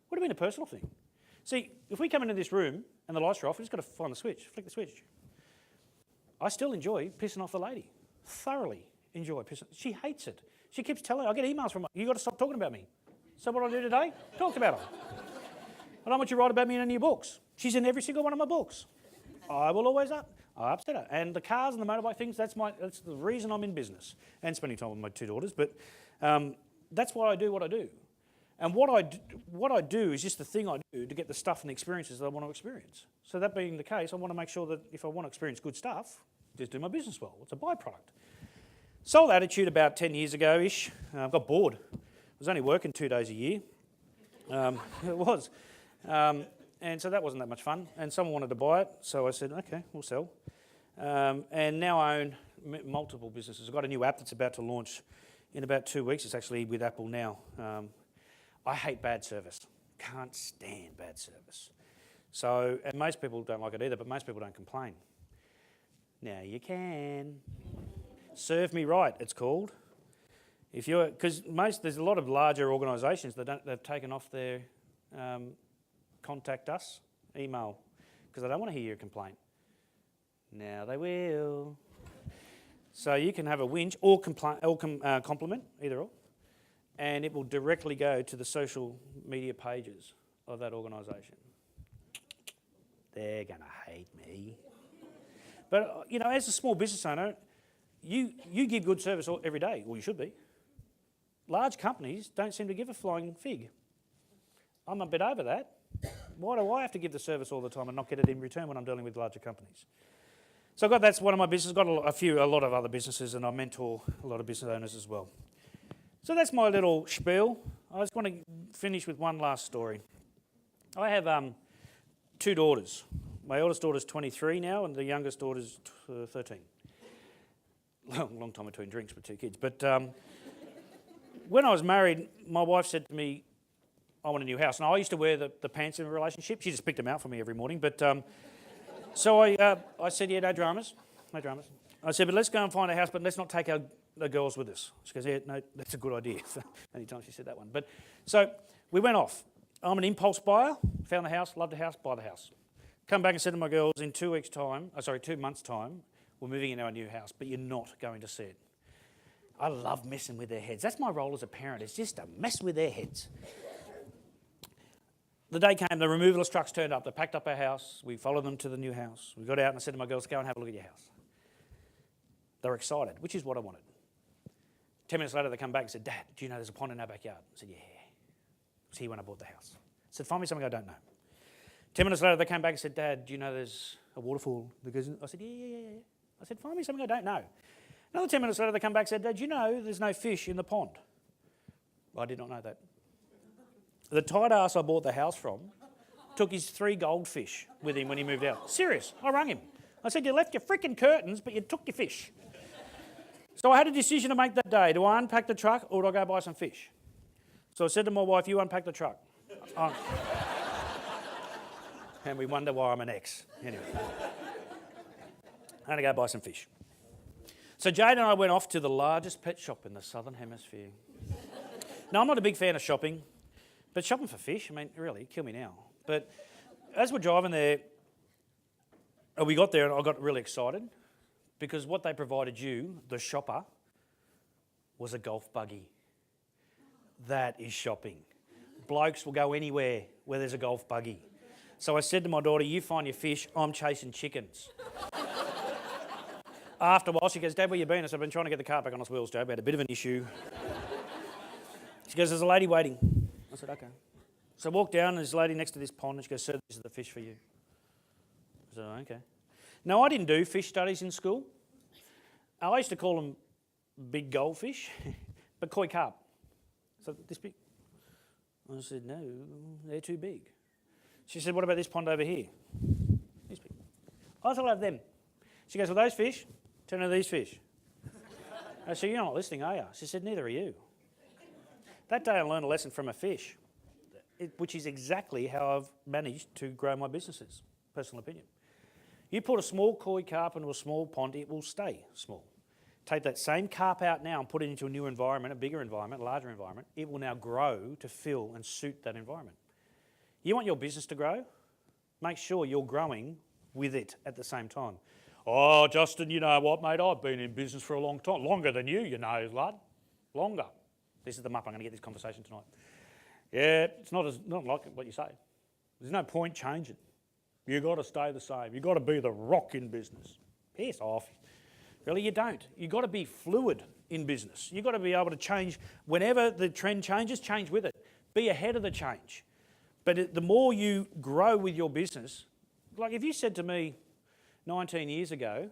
Would have been a personal thing. See, if we come into this room and the lights are off, we've just got to find the switch, flick the switch. I still enjoy pissing off the lady. Thoroughly enjoy pissing. She hates it. She keeps telling, I get emails from her, you got to stop talking about me. So what I do today? Talked about her. I don't want you to write about me in any of your books. She's in every single one of my books. I will always I upset her. And the cars and the motorbike things, that's the reason I'm in business. And spending time with my 2 daughters. But that's why I do what I do. And what I do is just the thing I do to get the stuff and the experiences that I want to experience. So that being the case, I want to make sure that if I want to experience good stuff, just do my business well. It's a byproduct. Sold Attitude about 10 years ago-ish. Got bored. I was only working 2 days a year. It was. And so that wasn't that much fun. And someone wanted to buy it, so I said, okay, we'll sell. And now I own multiple businesses. I've got a new app that's about to launch in about 2 weeks. It's actually with Apple now. I hate bad service. Can't stand bad service. So, and most people don't like it either, but most people don't complain. Now you can. Serve Me Right, it's called. Because there's a lot of larger organisations that they've taken off their contact us email because they don't want to hear your complaint. Now they will. So you can have a whinge or compliment, either or, and it will directly go to the social media pages of that organisation. They're going to hate me. But, you know, as a small business owner, you give good service every day. Well, you should be. Large companies don't seem to give a flying fig. I'm a bit over that. Why do I have to give the service all the time and not get it in return when I'm dealing with larger companies? So that's one of my businesses. I've got a lot of other businesses, and I mentor a lot of business owners as well. So that's my little spiel. I just want to finish with one last story. I have 2 daughters. My oldest daughter's 23 now, and the youngest daughter's 13. Long time between drinks with 2 kids. But when I was married, my wife said to me, I want a new house. Now, I used to wear the pants in a relationship. She just picked them out for me every morning. But so I said, yeah, no dramas. No dramas. I said, but let's go and find a house, but let's not take the girls with us. She goes, yeah, no, that's a good idea. Anytime she said that one. But so we went off. I'm an impulse buyer. Found the house, loved the house, buy the house. Come back and said to my girls, in 2 months' time, we're moving into our new house, but you're not going to see it. I love messing with their heads. That's my role as a parent, is just to mess with their heads. The day came, the removalist trucks turned up. They packed up our house. We followed them to the new house. We got out and I said to my girls, go and have a look at your house. They were excited, which is what I wanted. 10 minutes later, they come back and said, Dad, do you know there's a pond in our backyard? I said, yeah. It was here when I bought the house. I said, find me something I don't know. 10 minutes later, they came back and said, Dad, do you know there's a waterfall that goes in? I said, yeah. I said, find me something I don't know. Another 10 minutes later, they come back and said, Dad, do you know there's no fish in the pond? I did not know that. The tight ass I bought the house from took his 3 goldfish with him when he moved out. Serious. I rang him. I said, you left your freaking curtains, but you took your fish. So I had a decision to make that day. Do I unpack the truck or do I go buy some fish? So I said to my wife, you unpack the truck. And we wonder why I'm an ex. Anyway. I'm going to go buy some fish. So Jade and I went off to the largest pet shop in the Southern Hemisphere. Now, I'm not a big fan of shopping, but shopping for fish, I mean, really, kill me now. But as we're driving there, we got there and I got really excited because what they provided you, the shopper, was a golf buggy. That is shopping. Blokes will go anywhere where there's a golf buggy. So I said to my daughter, you find your fish, I'm chasing chickens. After a while, she goes, Dad, where you been? I said, I've been trying to get the car back on its wheels, Dad. We had a bit of an issue. She goes, there's a lady waiting. I said, okay. So I walked down and there's a lady next to this pond and she goes, sir, these are the fish for you. I said, oh, okay. No, I didn't do fish studies in school. I used to call them big goldfish, but koi carp. So this big. I said, no, they're too big. She said, what about this pond over here? This big. I thought I'd have them. She goes, well, those fish turn into these fish. I said, you're not listening, are you? She said, neither are you. That day I learned a lesson from a fish, which is exactly how I've managed to grow my businesses, personal opinion. You put a small koi carp into a small pond, it will stay small. Take that same carp out now and put it into a new environment, a bigger environment, a larger environment, it will now grow to fill and suit that environment. You want your business to grow? Make sure you're growing with it at the same time. Oh, Justin, you know what, mate? I've been in business for a long time. Longer than you know, lad. Longer. This is the mup. I'm going to get this conversation tonight. Yeah, it's not like what you say. There's no point changing. You've got to stay the same. You've got to be the rock in business. Piss off. Really, you don't. You've got to be fluid in business. You've got to be able to change. Whenever the trend changes, change with it. Be ahead of the change. But the more you grow with your business, like if you said to me 19 years ago,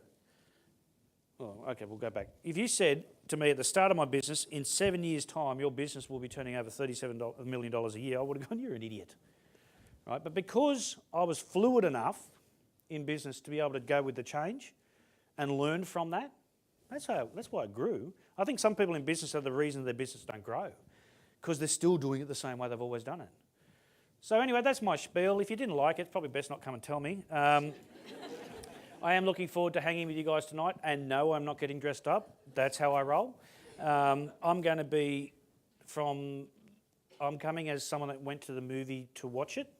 oh, okay, we'll go back. If you said to me at the start of my business, in 7 years' time, your business will be turning over $37 million a year, I would have gone, you're an idiot. Right? But because I was fluid enough in business to be able to go with the change and learn from that, that's why it grew. I think some people in business are the reason their business don't grow, because they're still doing it the same way they've always done it. So anyway, that's my spiel. If you didn't like it, it's probably best not come and tell me. I am looking forward to hanging with you guys tonight, and no, I'm not getting dressed up. That's how I roll. I'm going to be I'm coming as someone that went to the movie to watch it,